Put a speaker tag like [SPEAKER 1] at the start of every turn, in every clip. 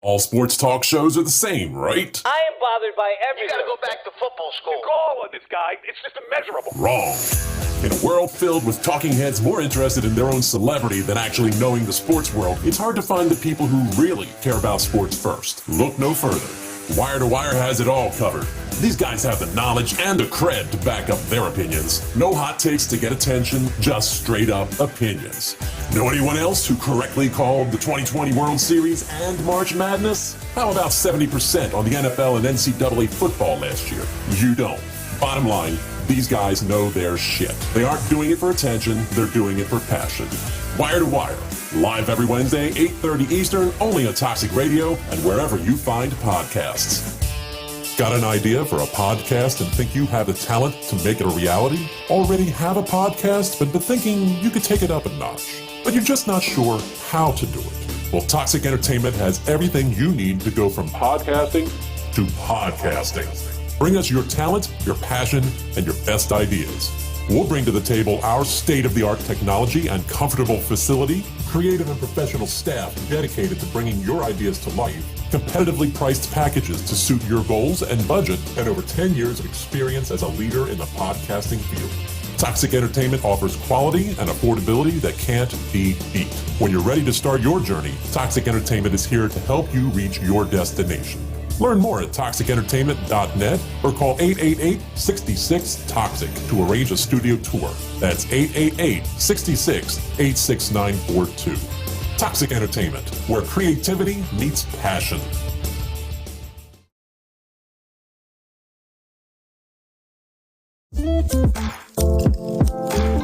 [SPEAKER 1] All sports talk shows are the same, right?
[SPEAKER 2] I am bothered by everything.
[SPEAKER 3] You gotta go back to football school.
[SPEAKER 4] The goal of this guy, it's just immeasurable.
[SPEAKER 1] Wrong. In a world filled with talking heads more interested in their own celebrity than actually knowing the sports world, it's hard to find the people who really care about sports first. Look no further. Wire to Wire has it all covered. These guys have the knowledge and the cred to back up their opinions. No hot takes to get attention, just straight up opinions. Know anyone else who correctly called the 2020 World Series and March Madness? How about 70% on the NFL and NCAA football last year? You don't. Bottom line, these guys know their shit. They aren't doing it for attention, they're doing it for passion. Wire to Wire, live every Wednesday, 8:30 Eastern, only on Toxic Radio and wherever you find podcasts. Got an idea for a podcast and think you have the talent to make it a reality? Already have a podcast, but been thinking you could take it up a notch, but you're just not sure how to do it? Well, Toxic Entertainment has everything you need to go from podcasting to podcasting. Bring us your talent, your passion, and your best ideas. We'll bring to the table our state-of-the-art technology and comfortable facility, creative and professional staff dedicated to bringing your ideas to life, competitively priced packages to suit your goals and budget, and over 10 years of experience as a leader in the podcasting field. Toxic Entertainment offers quality and affordability that can't be beat. When you're ready to start your journey, Toxic Entertainment is here to help you reach your destination. Learn more at toxicentertainment.net or call 888-66-TOXIC to arrange a studio tour. That's 888-66-86942. Toxic Entertainment, where creativity meets passion.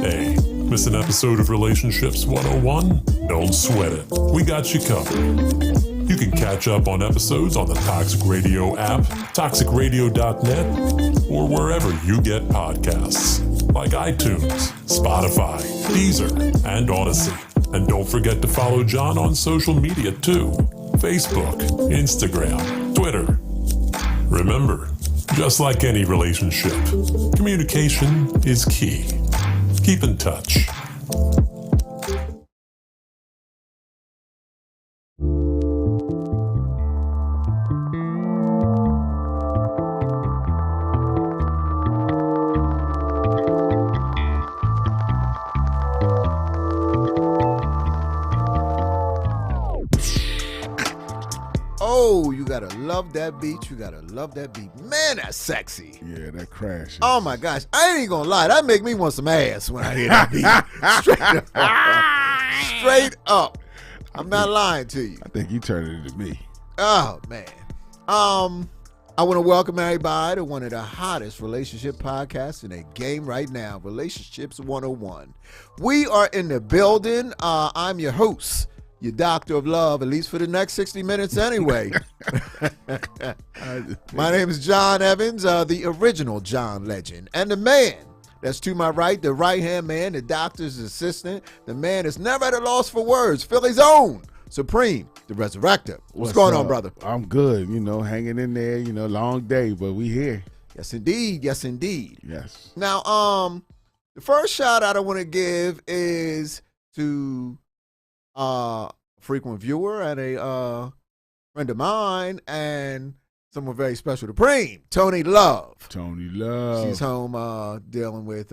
[SPEAKER 1] Hey, miss an episode of Relationships 101? Don't sweat it. We got you covered. You can catch up on episodes on the Toxic Radio app, toxicradio.net, or wherever you get podcasts, like iTunes, Spotify, Deezer, and Odyssey. And don't forget to follow John on social media too. Facebook, Instagram, Twitter. Remember, just like any relationship, communication is key. Keep in touch.
[SPEAKER 5] Oh, you gotta love that beat. You gotta love that beat. Man, that's sexy.
[SPEAKER 6] Yeah, that crash.
[SPEAKER 5] Oh my gosh. I ain't gonna lie. That make me want some ass when I hear that beat. Straight up. I'm not lying to you.
[SPEAKER 6] I think you turned it into me.
[SPEAKER 5] Oh man. I want to welcome everybody to one of the hottest relationship podcasts in the game right now, Relationships 101. We are in the building. I'm your host, your doctor of love, at least for the next 60 minutes anyway. My name is John Evans, the original John Legend. And the man that's to my right, the right-hand man, the doctor's assistant, the man that's never at a loss for words, Philly's own Supreme, the Resurrector. What's going on, brother?
[SPEAKER 6] I'm good, hanging in there, long day, but we here.
[SPEAKER 5] Yes, indeed. Yes, indeed.
[SPEAKER 6] Yes.
[SPEAKER 5] Now, the first shout out I want to give is to a frequent viewer and a friend of mine and someone very special to Preem, Tony Love.
[SPEAKER 6] Tony Love.
[SPEAKER 5] She's home dealing with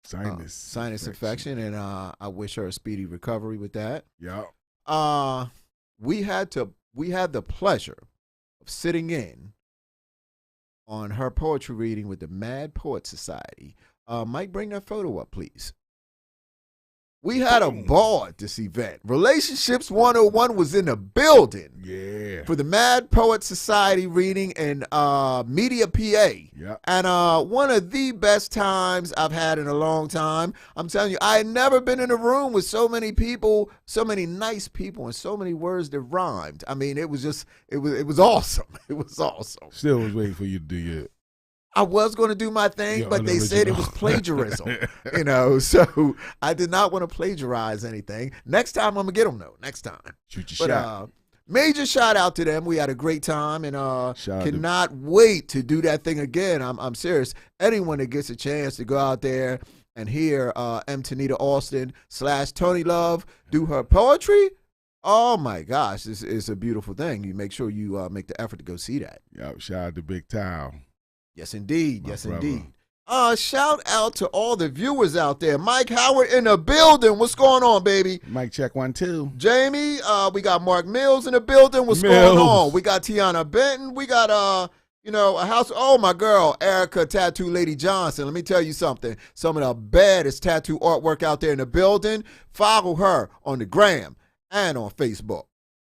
[SPEAKER 6] sinus
[SPEAKER 5] infection, and I wish her a speedy recovery with that.
[SPEAKER 6] Yeah.
[SPEAKER 5] We had the pleasure of sitting in on her poetry reading with the Mad Poet Society. Mike, bring that photo up, please. We had a ball at this event. Relationships 101 was in the building.
[SPEAKER 6] Yeah.
[SPEAKER 5] For the Mad Poet Society reading in Media, PA.
[SPEAKER 6] Yeah.
[SPEAKER 5] And one of the best times I've had in a long time. I'm telling you, I had never been in a room with so many people, so many nice people, and so many words that rhymed. I mean, it was awesome. It was awesome.
[SPEAKER 6] Still was waiting for you to do your...
[SPEAKER 5] I was going to do my thing,
[SPEAKER 6] Your
[SPEAKER 5] but they said it
[SPEAKER 6] unoriginal.
[SPEAKER 5] was plagiarism, so I did not want to plagiarize anything. Next time, I'm going to get them, though. Next time.
[SPEAKER 6] Shoot your shot.
[SPEAKER 5] Major shout out to them. We had a great time, and
[SPEAKER 6] Shout out
[SPEAKER 5] cannot wait to do that thing again. I'm serious. Anyone that gets a chance to go out there and hear M. Tanita Austin / Tony Love do her poetry, Oh my gosh, it's a beautiful thing. You make sure you make the effort to go see that.
[SPEAKER 6] Yep, shout out to Big Towel.
[SPEAKER 5] Yes, indeed.
[SPEAKER 6] My
[SPEAKER 5] Yes,
[SPEAKER 6] brother.
[SPEAKER 5] indeed. Shout out to all the viewers out there. Mike Howard in the building. What's going on, baby?
[SPEAKER 6] Mic check 1 2.
[SPEAKER 5] Jamie, we got Mark Mills in the building. What's going on? We got Tiana Benton. We got a house. Oh, my girl, Erica Tattoo Lady Johnson. Let me tell you something. Some of the baddest tattoo artwork out there in the building. Follow her on the gram and on Facebook.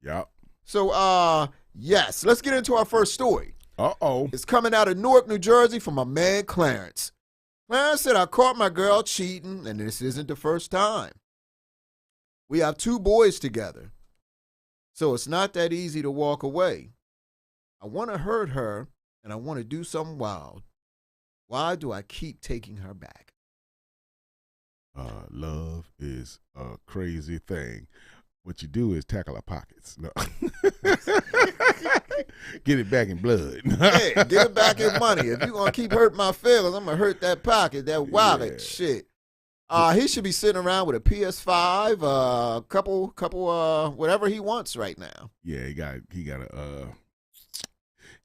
[SPEAKER 6] Yep.
[SPEAKER 5] So, yes, let's get into our first story.
[SPEAKER 6] Uh-oh.
[SPEAKER 5] It's coming out of Newark, New Jersey from my man Clarence. Clarence said, I caught my girl cheating, and this isn't the first time. We have 2 boys together, so it's not that easy to walk away. I want to hurt her, and I want to do something wild. Why do I keep taking her back?
[SPEAKER 6] Love is a crazy thing. What you do is tackle our pockets. No. Get it back in blood.
[SPEAKER 5] Hey, get it back in money. If you're going to keep hurting my feelings, I'm going to hurt that pocket, that wallet.
[SPEAKER 6] Yeah.
[SPEAKER 5] Shit. He should be sitting around with a PS5, couple, whatever he wants right now.
[SPEAKER 6] Yeah, he got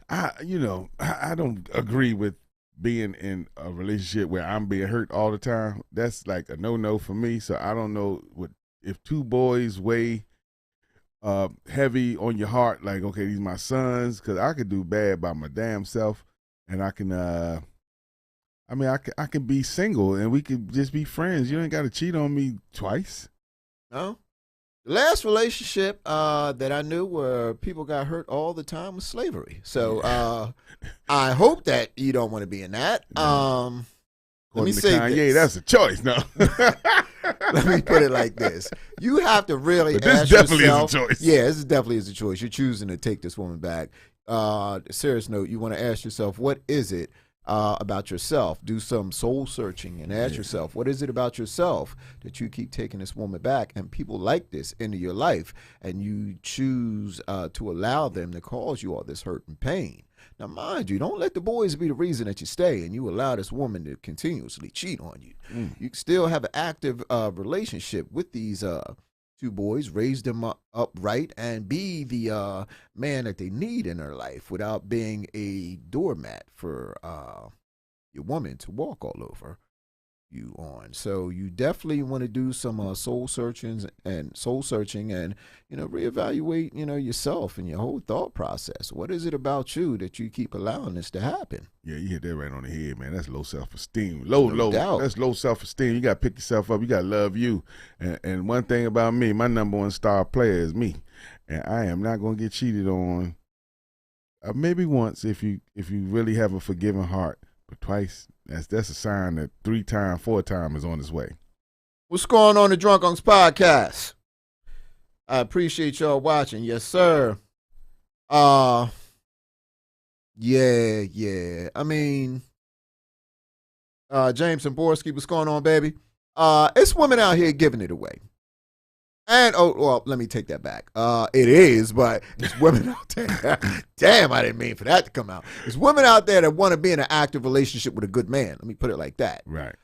[SPEAKER 6] I don't agree with being in a relationship where I'm being hurt all the time. That's like a no for me. So I don't know if 2 boys weigh heavy on your heart, like, okay, these my sons, because I could do bad by my damn self, and I can I can be single and we could just be friends. You ain't got to cheat on me twice.
[SPEAKER 5] No. The last relationship that I knew where people got hurt all the time was slavery. So I hope that you don't want to be in that. Let me say
[SPEAKER 6] Kanye,
[SPEAKER 5] this.
[SPEAKER 6] that's a choice. No.
[SPEAKER 5] Let me put it like this. You have to really
[SPEAKER 6] But this
[SPEAKER 5] ask
[SPEAKER 6] definitely
[SPEAKER 5] yourself.
[SPEAKER 6] is a choice.
[SPEAKER 5] Yeah, this definitely is a choice. You're choosing to take this woman back. Serious note, you want to ask yourself, what is it about yourself? Do some soul searching and ask yourself, what is it about yourself that you keep taking this woman back and people like this into your life, and you choose to allow them to cause you all this hurt and pain? Now, mind you, don't let the boys be the reason that you stay and you allow this woman to continuously cheat on you. You still have an active relationship with these 2 boys, raise them up right, and be the man that they need in their life without being a doormat for your woman to walk all over you on. So you definitely want to do some soul searching and reevaluate yourself and your whole thought process. What is it about you that you keep allowing this to happen?
[SPEAKER 6] Yeah, you hit that right on the head, man. That's low self-esteem. Low.
[SPEAKER 5] Doubt.
[SPEAKER 6] That's low self-esteem. You got to pick yourself up. You got to love you. And one thing about me, my number 1 star player is me. And I am not going to get cheated on. Maybe once if you really have a forgiving heart, but twice, that's a sign that 3 times, 4 times is on its way.
[SPEAKER 5] What's going on the Drunk Unks podcast? I appreciate y'all watching. Yes, sir. Yeah. I mean, James and Borski, what's going on, baby? It's women out here giving it away. And, let me take that back. It is, but it's women out there. Damn, I didn't mean for that to come out. There's women out there that want to be in an active relationship with a good man. Let me put it like that.
[SPEAKER 6] Right.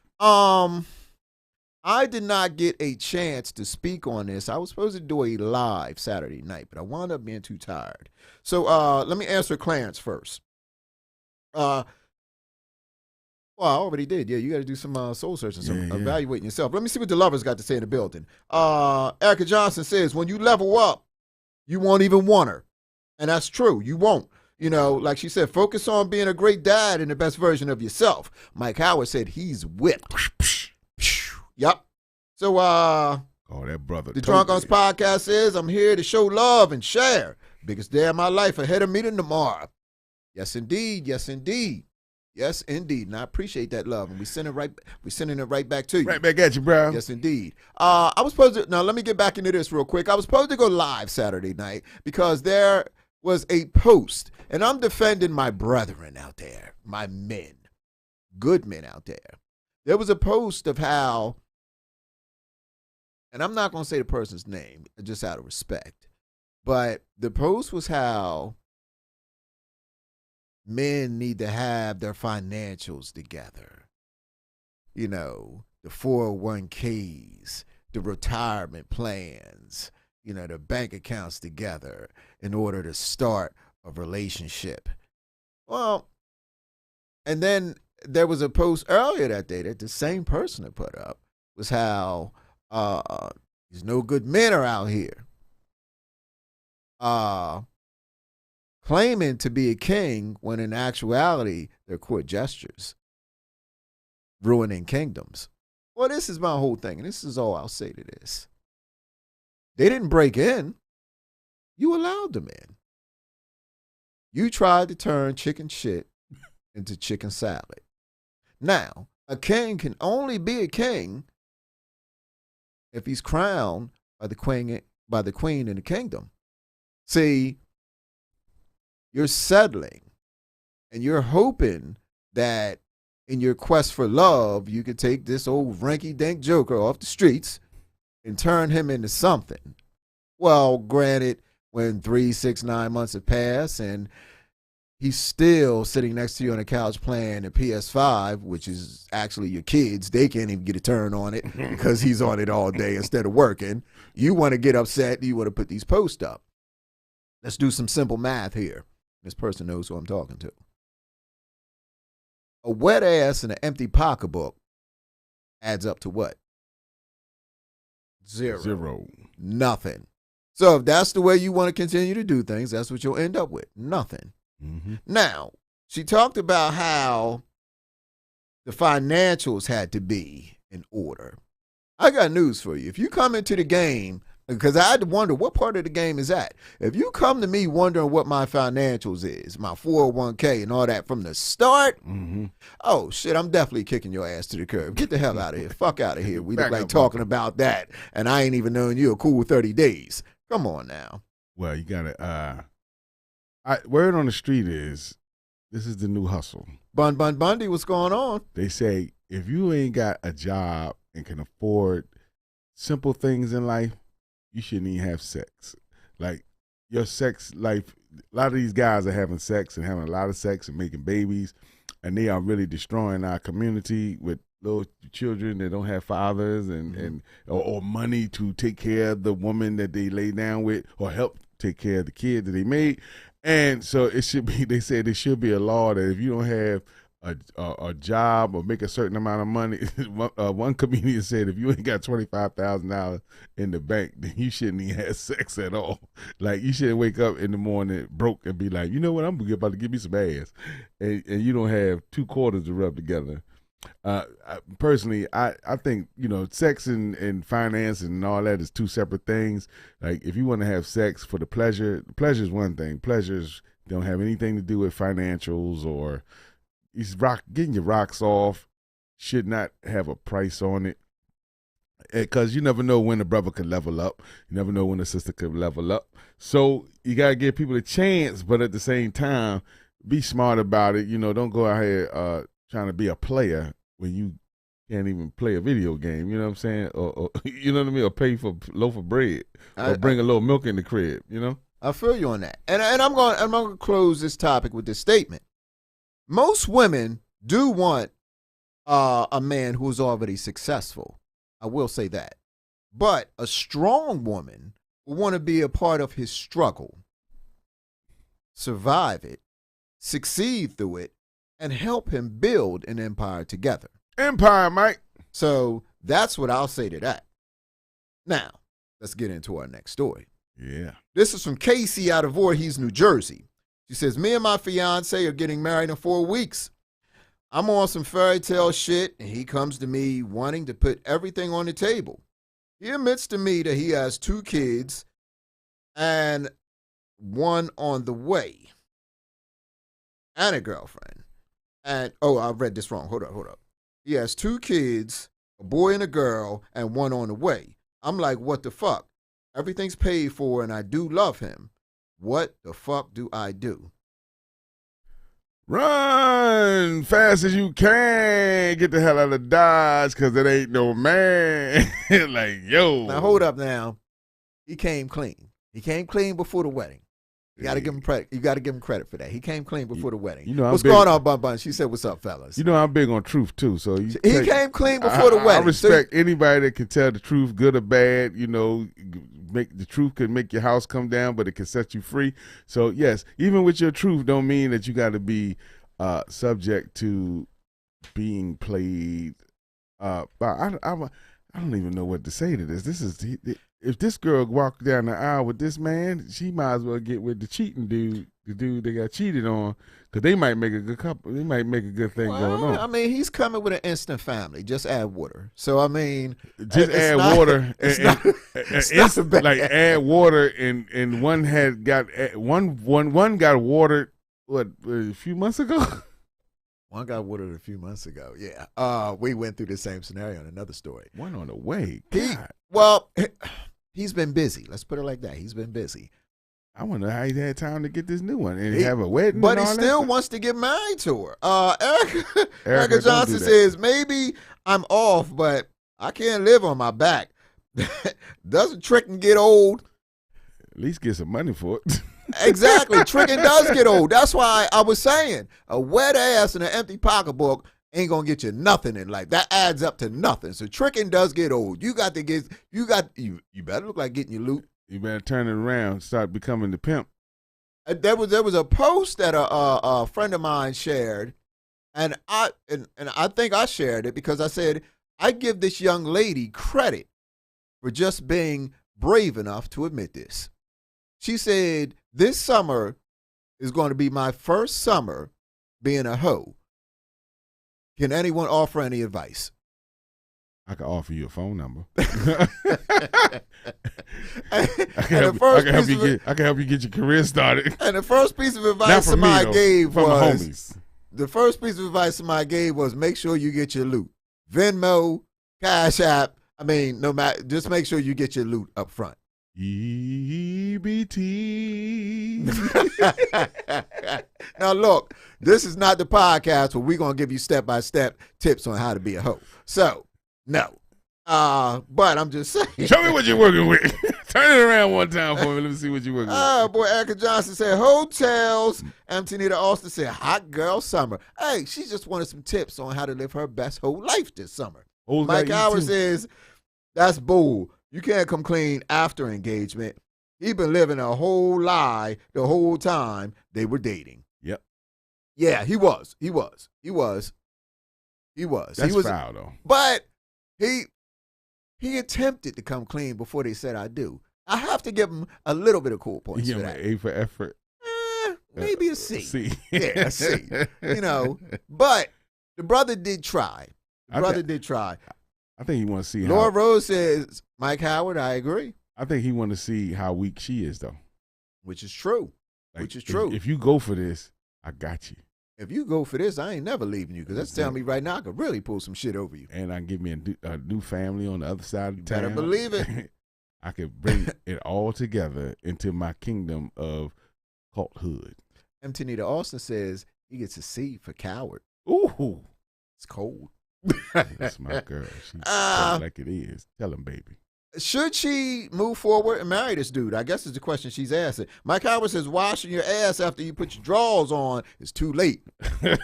[SPEAKER 5] I did not get a chance to speak on this. I was supposed to do a live Saturday night, but I wound up being too tired. So let me answer Clarence first. Well, I already did. Yeah, you got to do some soul searching, some evaluating yourself. Let me see what the lovers got to say in the building. Erica Johnson says, when you level up, you won't even want her. And that's true. You won't. Like she said, focus on being a great dad and the best version of yourself. Mike Howard said he's whipped. Yep. So,
[SPEAKER 6] that brother.
[SPEAKER 5] The Drunk Unks podcast says, I'm here to show love and share. Biggest day of my life ahead of me tomorrow. Yes, indeed. Yes, indeed. Yes, indeed. And I appreciate that love. And we're sending it right back to you.
[SPEAKER 6] Right back at you, bro.
[SPEAKER 5] Yes, indeed. I was supposed to, now let me get back into this real quick. I was supposed to go live Saturday night because there was a post, and I'm defending my brethren out there, my men, good men out there. There was a post of how, and I'm not going to say the person's name, just out of respect, but the post was how men need to have their financials together. The 401ks, the retirement plans, the bank accounts together in order to start a relationship. Well, and then there was a post earlier that day that the same person had put up was how these no good men are out here claiming to be a king when in actuality they're court gestures, ruining kingdoms. Well, this is my whole thing, and this is all I'll say to this. They didn't break in. You allowed them in. You tried to turn chicken shit into chicken salad. Now, a king can only be a king if he's crowned by the queen in the kingdom. See, you're settling and you're hoping that in your quest for love, you could take this old rinky-dink joker off the streets and turn him into something. Well, granted, when 3, 6, 9 months have passed and he's still sitting next to you on a couch playing a PS5, which is actually your kids. They can't even get a turn on it because he's on it all day instead of working. You want to get upset. You want to put these posts up. Let's do some simple math here. This person knows who I'm talking to. A wet ass and an empty pocketbook adds up to what? Zero. Nothing. So if that's the way you want to continue to do things, that's what you'll end up with. Nothing. Mm-hmm. Now, she talked about how the financials had to be in order. I got news for you. If you come into the game, because I had to wonder what part of the game is that. If you come to me wondering what my financials is, my 401k and all that from the start, oh shit, I'm definitely kicking your ass to the curb. Get the hell out of here. Fuck out of here. We look like talking about that, and I ain't even known you a cool 30 days. Come on now.
[SPEAKER 6] Well, you gotta word on the street is this is the new hustle.
[SPEAKER 5] Bun Bundy, what's going on?
[SPEAKER 6] They say if you ain't got a job and can afford simple things in life, you shouldn't even have sex. Like your sex life, a lot of these guys are having sex and having a lot of sex and making babies, and they are really destroying our community with little children that don't have fathers and or money to take care of the woman that they lay down with or help take care of the kid that they made. And so it should be, they said there should be a law that if you don't have a job or make a certain amount of money, one comedian said if you ain't got $25,000 in the bank, then you shouldn't even have sex at all. Like you shouldn't wake up in the morning broke and be like, you know what, I'm about to give me some ass. And you don't have 2 quarters to rub together. Personally, I think, sex and finance and all that is 2 separate things. Like if you want to have sex for the pleasure is one thing. Pleasures don't have anything to do with financials or getting your rocks off should not have a price on it. Because you never know when a brother can level up. You never know when a sister can level up. So you got to give people a chance, but at the same time, be smart about it. Don't go out here trying to be a player when you can't even play a video game, you know what I'm saying? Or you know what I mean? Or pay for a loaf of bread or bring a little milk in the crib,
[SPEAKER 5] I feel you on that. And I'm going to close this topic with this statement. Most women do want a man who's already successful. I will say that. But a strong woman will want to be a part of his struggle, survive it, succeed through it, and help him build an empire together.
[SPEAKER 6] Empire, Mike.
[SPEAKER 5] So that's what I'll say to that. Now, let's get into our next story.
[SPEAKER 6] Yeah.
[SPEAKER 5] This is from Casey out of Voorhees, New Jersey. She says, me and my fiance are getting married in 4 weeks. I'm on some fairy tale shit, and he comes to me wanting to put everything on the table. He admits to me that he has 2 kids and 1 on the way and a girlfriend. And, I read this wrong. Hold up. He has 2 kids, a boy and a girl, and 1 on the way. I'm like, what the fuck? Everything's paid for, and I do love him. What the fuck do I do?
[SPEAKER 6] Run fast as you can. Get the hell out of Dodge because it ain't no man. Like, yo.
[SPEAKER 5] Now, hold up now. He came clean. He came clean before the wedding. You gotta give him credit. You gotta give him credit for that. He came clean before the wedding. What's going on, Bun Bun? She said, "What's up, fellas?"
[SPEAKER 6] I'm big on truth too. So he came
[SPEAKER 5] clean before the wedding.
[SPEAKER 6] I respect anybody that can tell the truth, good or bad. the truth could make your house come down, but it can set you free. So yes, even with your truth, don't mean that you got to be subject to being played. But I don't even know what to say to this. This is if this girl walked down the aisle with this man, she might as well get with the cheating dude, the dude they got cheated on, because they might make a good couple. They might make a good thing going on.
[SPEAKER 5] I mean, he's coming with an instant family. Just add water. So I mean,
[SPEAKER 6] just add water.
[SPEAKER 5] It's not bad.
[SPEAKER 6] Like add water, and one got watered a few months ago.
[SPEAKER 5] One got watered a few months ago. Yeah. We went through the same scenario in another story.
[SPEAKER 6] One on the way.
[SPEAKER 5] He's been busy. Let's put it like that. He's been busy.
[SPEAKER 6] I wonder how he had time to get this new one and have a wedding.
[SPEAKER 5] But
[SPEAKER 6] and
[SPEAKER 5] he
[SPEAKER 6] all
[SPEAKER 5] still
[SPEAKER 6] that
[SPEAKER 5] wants to get married to her.
[SPEAKER 6] Erica
[SPEAKER 5] Johnson says, maybe I'm off, but I can't live on my back. Doesn't tricking get old?
[SPEAKER 6] At least get some money for it.
[SPEAKER 5] Exactly. Tricking does get old. That's why I was saying a wet ass and an empty pocketbook ain't gonna get you nothing in life. That adds up to nothing. So tricking does get old. You better look like getting your loot.
[SPEAKER 6] You better turn it around, start becoming the pimp.
[SPEAKER 5] There was a post that a friend of mine shared, and I think I shared it because I said I give this young lady credit for just being brave enough to admit this. She said, "This summer is going to be my first summer being a hoe. Can anyone offer any advice?"
[SPEAKER 6] I can offer you a phone number.
[SPEAKER 5] I
[SPEAKER 6] can help you get your career started.
[SPEAKER 5] And the first piece of advice somebody gave was make sure you get your loot. Venmo, Cash App. I mean, no matter, just make sure you get your loot up front.
[SPEAKER 6] EBT.
[SPEAKER 5] Now look, this is not the podcast where we're gonna give you step-by-step tips on how to be a hoe. So no. But I'm just saying.
[SPEAKER 6] Show me what you're working with. Turn it around one time for me. Let me see what you're working with.
[SPEAKER 5] Oh, boy, Erica Johnson said hotels. Antonita Austin said hot girl summer. Hey, she just wanted some tips on how to live her best whole life this summer. Mike Howard says, that's bull. You can't come clean after engagement. He been living a whole lie the whole time they were dating.
[SPEAKER 6] Yep.
[SPEAKER 5] Yeah, he was.
[SPEAKER 6] That's foul, though.
[SPEAKER 5] But he attempted to come clean before they said I do. I have to give him a little bit of cool points for that.
[SPEAKER 6] An A for effort.
[SPEAKER 5] Maybe a C.
[SPEAKER 6] C.
[SPEAKER 5] Yeah, a C. But the brother did try. I
[SPEAKER 6] think he wants to see
[SPEAKER 5] Laura Rose says, Mike Howard, I agree.
[SPEAKER 6] I think he want to see how weak she is, though.
[SPEAKER 5] Which is true.
[SPEAKER 6] If you go for this, I got you.
[SPEAKER 5] If you go for this, I ain't never leaving you, because that's telling me right now I could really pull some shit over you.
[SPEAKER 6] And I can give me a new family on the other side of the town.
[SPEAKER 5] Better believe it.
[SPEAKER 6] I could bring it all together into my kingdom of culthood.
[SPEAKER 5] Antonita Austin says he gets a C for coward.
[SPEAKER 6] Ooh.
[SPEAKER 5] It's cold.
[SPEAKER 6] That's my girl. She tell it like it is. Tell him, baby.
[SPEAKER 5] Should she move forward and marry this dude? I guess is the question she's asking. Mike Howard says washing your ass after you put your drawers on is too late. It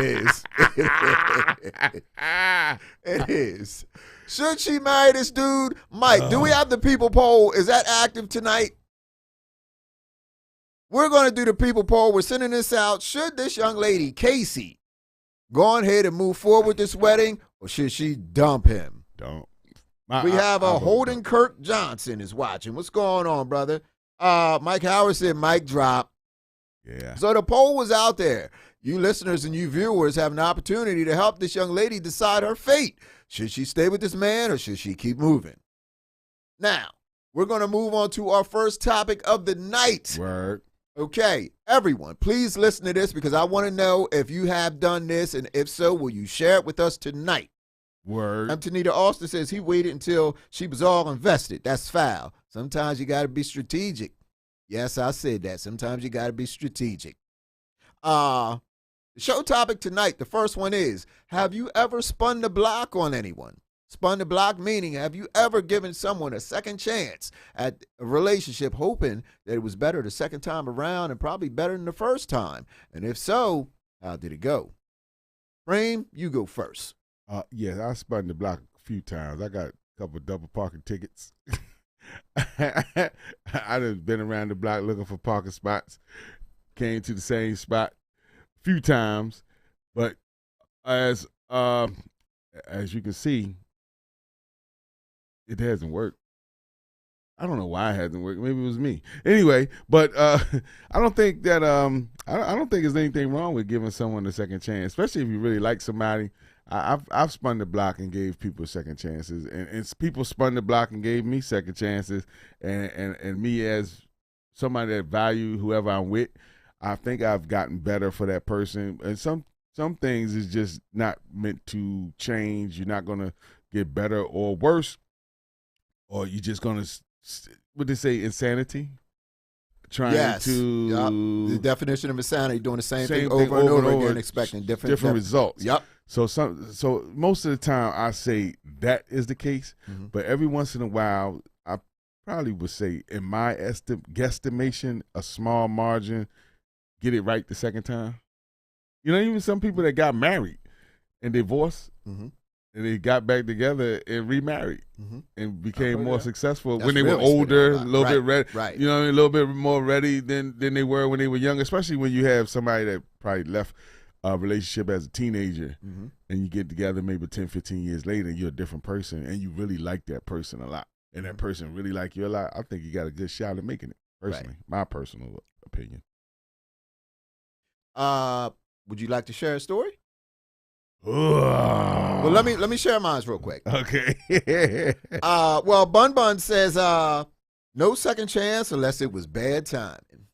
[SPEAKER 5] is. It is. Should she marry this dude? Mike, do we have the people poll? Is that active tonight? We're going to do the people poll. We're sending this out. Should this young lady, Casey, go on ahead and move forward with this wedding, or should she dump him?
[SPEAKER 6] Don't.
[SPEAKER 5] We have a Holden Kirk Johnson is watching. What's going on, brother? Mike Howard said mic drop.
[SPEAKER 6] Yeah.
[SPEAKER 5] So the poll was out there. You listeners and you viewers have an opportunity to help this young lady decide her fate. Should she stay with this man or should she keep moving? Now, we're going to move on to our first topic of the night.
[SPEAKER 6] Word.
[SPEAKER 5] Okay, everyone, please listen to this because I want to know if you have done this, and if so, will you share it with us tonight?
[SPEAKER 6] Word.
[SPEAKER 5] Antonita Austin says he waited until she was all invested. That's foul. Sometimes you got to be strategic. Yes, I said that. Sometimes you got to be strategic. The show topic tonight, the first one is, have you ever spun the block on anyone? Spun the block meaning, have you ever given someone a second chance at a relationship hoping that it was better the second time around and probably better than the first time? And if so, how did it go? Frame, you go first.
[SPEAKER 6] Yes, I spun the block a few times. I got couple double parking tickets. I done been around the block looking for parking spots. Came to the same spot a few times, but as you can see, it hasn't worked. I don't know why it hasn't worked. Maybe it was me. Anyway, but I don't think that I don't think there's anything wrong with giving someone a second chance, especially if you really like somebody. I've spun the block and gave people second chances, and people spun the block and gave me second chances, and me as somebody that value whoever I'm with, I think I've gotten better for that person. And some things is just not meant to change. You're not gonna get better or worse, or you're just gonna what they say, insanity. Trying to
[SPEAKER 5] the definition of insanity, doing the same thing over and over again, expecting different
[SPEAKER 6] results.
[SPEAKER 5] Yep.
[SPEAKER 6] So most of the time I say that is the case, but every once in a while I probably would say, in my guesstimation, a small margin, get it right the second time. You know, even some people that got married and divorced, and they got back together and remarried and became more successful when they were older, a little bit ready. Right. You know, a little bit more ready than they were when they were young, especially when you have somebody that probably left a relationship as a teenager and you get together maybe 10, 15 years later and you're a different person and you really like that person a lot and that person really like you a lot. I think you got a good shot at making it, personally. My personal opinion.
[SPEAKER 5] Would you like to share a story? Well, let me share mine real quick.
[SPEAKER 6] Okay.
[SPEAKER 5] Well, Bun Bun says, no second chance unless it was bad timing.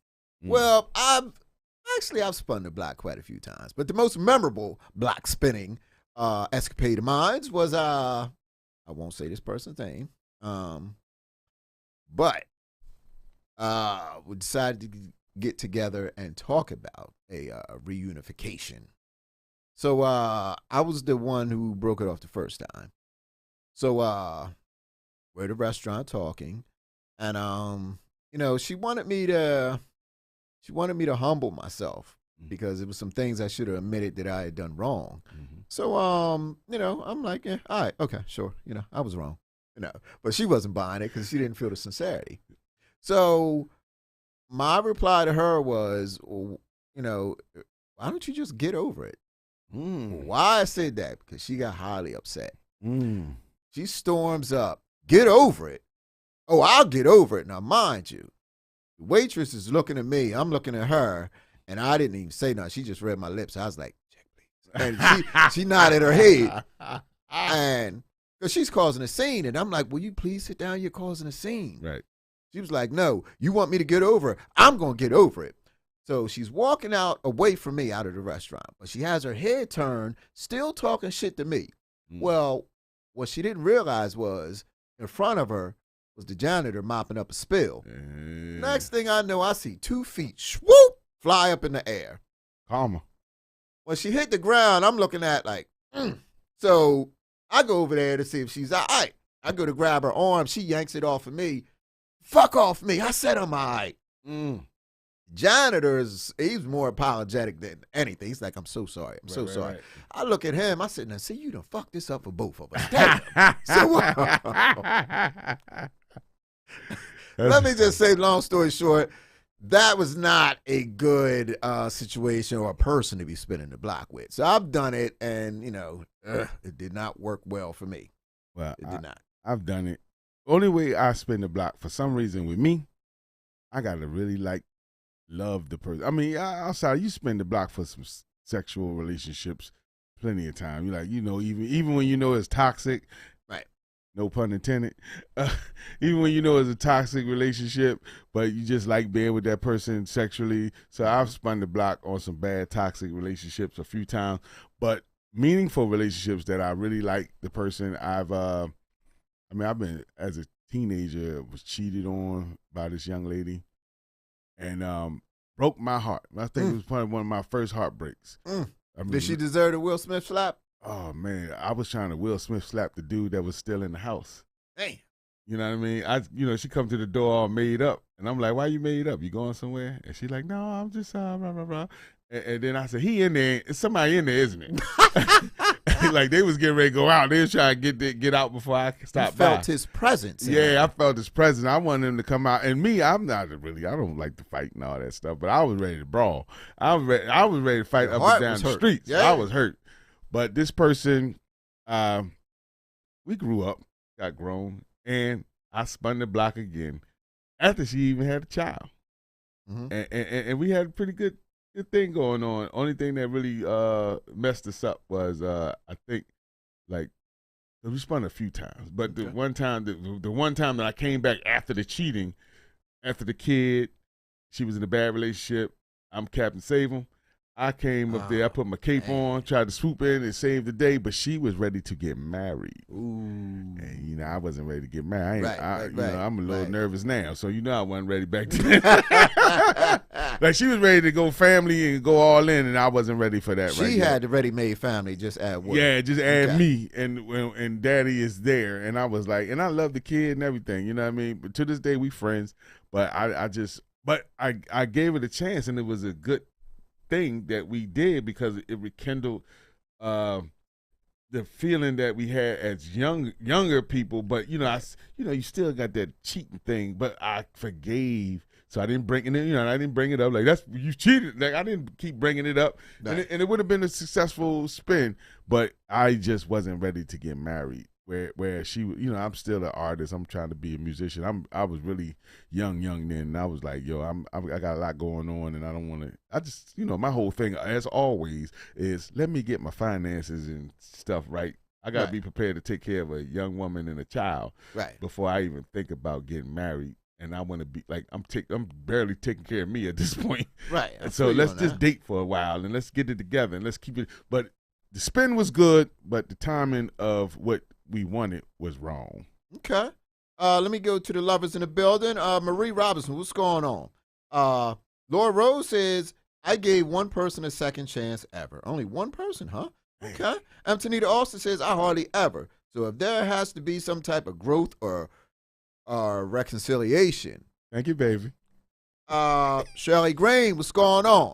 [SPEAKER 5] Well, I've spun the block quite a few times, but the most memorable block spinning escapade of mine was I won't say this person's name, but we decided to get together and talk about a reunification. So I was the one who broke it off the first time. So we're at a restaurant talking, and you know, she wanted me to humble myself because it was some things I should have admitted that I had done wrong. So you know, I'm like, yeah, all right, okay, sure, you know, I was wrong, you know, but she wasn't buying it because she didn't feel the sincerity. So my reply to her was, well, you know, why don't you just get over it? Why I said that? Because she got highly upset. She storms up, get over it. Oh, I'll get over it. Now, mind you, the waitress is looking at me. I'm looking at her, and I didn't even say nothing. She just read my lips. I was like, check, please. And she nodded her head. And because she's causing a scene, and I'm like, will you please sit down? You're causing a scene.
[SPEAKER 6] Right.
[SPEAKER 5] She was like, no, you want me to get over it? I'm going to get over it. So she's walking out away from me out of the restaurant, but she has her head turned, still talking shit to me. Well, what she didn't realize was in front of her was the janitor mopping up a spill. Next thing I know, I see 2 feet, swoop, fly up in the air.
[SPEAKER 6] Karma.
[SPEAKER 5] When she hit the ground, I'm looking at like, So I go over there to see if she's all right. I go to grab her arm. She yanks it off of me. Fuck off me. I said I'm all right. Janitor he's more apologetic than anything. He's like, I'm so sorry. I'm so sorry. Right. I look at him. I said, now, see, you done fucked this up for both of us. Damn. So, let me just say, long story short, that was not a good situation or a person to be spinning the block with. So I've done it, and, you know, it did not work well for me.
[SPEAKER 6] Well,
[SPEAKER 5] it did not.
[SPEAKER 6] I've done it. Only way I spin the block, for some reason with me, I got to really love the person. I mean, outside, you spin the block for some sexual relationships plenty of time. You like, you know, even when you know it's toxic,
[SPEAKER 5] right?
[SPEAKER 6] No pun intended. Even when you know it's a toxic relationship, but you just like being with that person sexually. So I've spun the block on some bad toxic relationships a few times, but meaningful relationships that I really like the person. I've been, as a teenager, was cheated on by this young lady. And broke my heart. I think it was probably one of my first heartbreaks. I mean,
[SPEAKER 5] did she deserve a Will Smith slap?
[SPEAKER 6] Oh, man. I was trying to Will Smith slap the dude that was still in the house.
[SPEAKER 5] Hey.
[SPEAKER 6] You know what I mean? She come to the door all made up. And I'm like, why you made up? You going somewhere? And she's like, no, I'm just, blah, blah, blah. And then I said, he in there. It's somebody in there, isn't it? like they was getting ready to go out. They was trying to get out before I stopped by.
[SPEAKER 5] Felt his presence.
[SPEAKER 6] Yeah, I felt his presence. I wanted him to come out. And me, I don't like to fight and all that stuff, but I was ready to brawl. I was ready to fight
[SPEAKER 5] Your
[SPEAKER 6] up and
[SPEAKER 5] heart
[SPEAKER 6] down
[SPEAKER 5] was
[SPEAKER 6] the
[SPEAKER 5] hurt.
[SPEAKER 6] streets.
[SPEAKER 5] Yeah.
[SPEAKER 6] I was hurt. But this person, we grew up, got grown, and I spun the block again after she even had a child. And we had a pretty good thing going on. Only thing that really messed us up was I think like we spun a few times, but the one time that I came back after the cheating, after the kid, she was in a bad relationship. I'm Captain Save 'em. I came up there, I put my cape on, tried to swoop in and save the day, but she was ready to get married.
[SPEAKER 5] Ooh.
[SPEAKER 6] And I wasn't ready to get married.
[SPEAKER 5] Right.
[SPEAKER 6] I'm a little nervous now, so I wasn't ready back then. Like she was ready to go family and go all in, and I wasn't ready for that.
[SPEAKER 5] She had the ready-made family. Just add what?
[SPEAKER 6] Yeah, just add me, and Daddy is there, and I was like, and I love the kid and everything. You know what I mean? But to this day, we friends. But I gave it a chance, and it was a good thing that we did because it rekindled the feeling that we had as younger people. But you still got that cheating thing. But I forgave, so I didn't bring it in. I didn't bring it up like that's you cheated. Like I didn't keep bringing it up, and it would have been a successful spin. But I just wasn't ready to get married. Where she, I'm still an artist. I'm trying to be a musician. I was really young then, and I was like, yo, I got a lot going on, and I don't want to. I just, my whole thing, as always, is let me get my finances and stuff right. I got to be prepared to take care of a young woman and a child before I even think about getting married. And I want to be like, I'm barely taking care of me at this point.
[SPEAKER 5] Right.
[SPEAKER 6] So let's just date for a while and let's get it together and let's keep it. But the spin was good, but the timing of what we wanted was wrong.
[SPEAKER 5] Okay. Let me go to the lovers in the building. Marie Robinson, what's going on? Laura Rose says, I gave one person a second chance ever. Only one person, huh? Okay. Antonita Austin says, I hardly ever. So if there has to be some type of growth or reconciliation.
[SPEAKER 6] Thank you, baby.
[SPEAKER 5] Shirley Green, what's going on?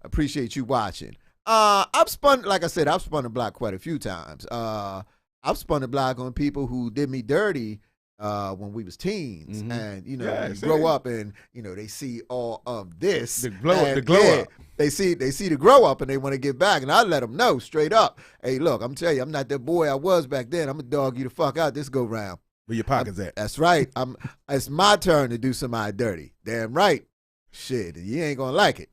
[SPEAKER 5] Appreciate you watching. I've spun the block quite a few times. I've spun the block on people who did me dirty when we was teens, and you grow up and they see all of this.
[SPEAKER 6] The glow up.
[SPEAKER 5] They see the grow up and they want to get back, and I let them know straight up. Hey, look, I'm telling you, I'm not that boy I was back then. I'm gonna dog you the fuck out this go round.
[SPEAKER 6] Where your pockets at?
[SPEAKER 5] That's right. It's my turn to do somebody dirty. Damn right. Shit, you ain't gonna like it.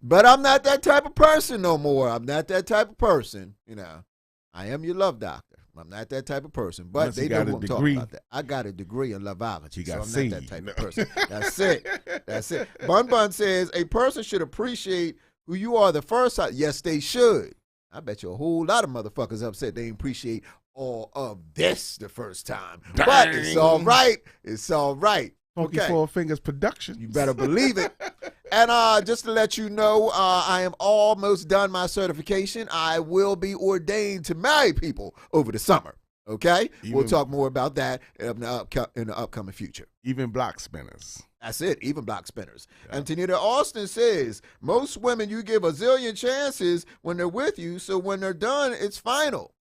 [SPEAKER 5] But I'm not that type of person no more. I'm not that type of person. I am your love doctor. I'm not that type of person. But they don't want to talk about that. I got a degree in loveology, so I'm not that type of person. That's it. Bun Bun says, a person should appreciate who you are the first time. Yes, they should. I bet you a whole lot of motherfuckers upset they didn't appreciate all of this the first time.
[SPEAKER 6] Dang.
[SPEAKER 5] But it's all right. It's all right.
[SPEAKER 6] Funky Four Fingers Productions.
[SPEAKER 5] You better believe it. And just to let you know, I am almost done my certification. I will be ordained to marry people over the summer. Okay? We'll talk more about that in the upcoming future.
[SPEAKER 6] Even block spinners.
[SPEAKER 5] That's it, even block spinners. Yeah. And Tanita Austin says, most women you give a zillion chances when they're with you, so when they're done, it's final.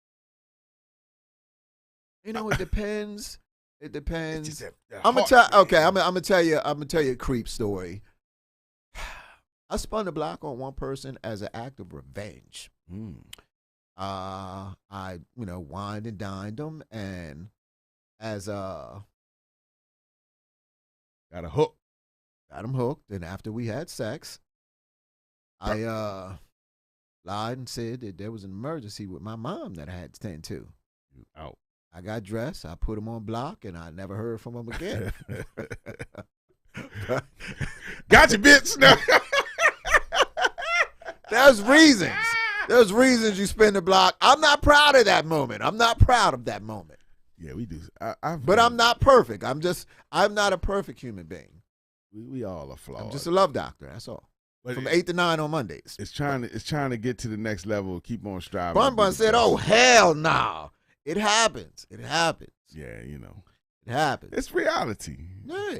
[SPEAKER 5] It depends. It depends. I'm gonna tell you a creep story. I spun the block on one person as an act of revenge. I wined and dined them, and as
[SPEAKER 6] got a hook.
[SPEAKER 5] Got him hooked, and after we had sex, I lied and said that there was an emergency with my mom that I had to tend to.
[SPEAKER 6] You out.
[SPEAKER 5] I got dressed, I put him on block, and I never heard from him again.
[SPEAKER 6] Gotcha, bitch. No.
[SPEAKER 5] There's reasons. There's reasons you spin the block. I'm not proud of that moment. I'm not proud of that moment.
[SPEAKER 6] Yeah, we do.
[SPEAKER 5] But I'm not perfect. I'm not a perfect human being.
[SPEAKER 6] We all are flawed.
[SPEAKER 5] I'm just a love doctor. That's all. But from 8 to 9 on Mondays.
[SPEAKER 6] It's trying to get to the next level. Keep on striving.
[SPEAKER 5] Bun Bun said, "Oh hell no." It happens. It happens.
[SPEAKER 6] Yeah,
[SPEAKER 5] It happens.
[SPEAKER 6] It's reality.
[SPEAKER 5] Yeah.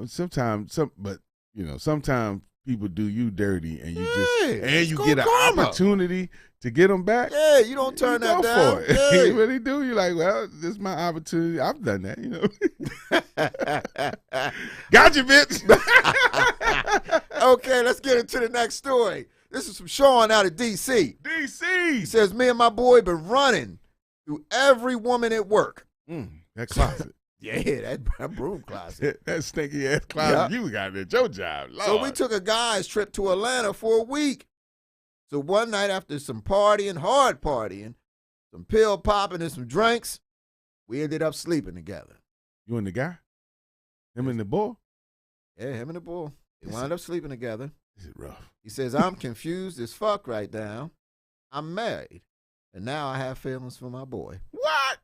[SPEAKER 6] Sometimes people do you dirty, and you
[SPEAKER 5] it's
[SPEAKER 6] get an
[SPEAKER 5] karma.
[SPEAKER 6] opportunity to get them back.
[SPEAKER 5] Yeah, you don't turn
[SPEAKER 6] you
[SPEAKER 5] that
[SPEAKER 6] go
[SPEAKER 5] down.
[SPEAKER 6] for it.
[SPEAKER 5] Yeah.
[SPEAKER 6] You really do. You're like, well, this is my opportunity. I've done that, Got you, bitch.
[SPEAKER 5] Okay, let's get into the next story. This is from Sean out of D.C. He
[SPEAKER 6] DC.
[SPEAKER 5] says, me and my boy been running through every woman at work.
[SPEAKER 6] That closet.
[SPEAKER 5] Yeah, that broom closet.
[SPEAKER 6] That stinky ass closet you got at your job. Lord.
[SPEAKER 5] So we took a guy's trip to Atlanta for a week. So one night after some partying, hard partying, some pill popping and some drinks, we ended up sleeping together.
[SPEAKER 6] You and the guy? Him and the boy?
[SPEAKER 5] Yeah, him and the boy. They wound up sleeping together.
[SPEAKER 6] This is rough.
[SPEAKER 5] He says, I'm confused as fuck right now. I'm married. And now I have feelings for my boy.
[SPEAKER 6] What?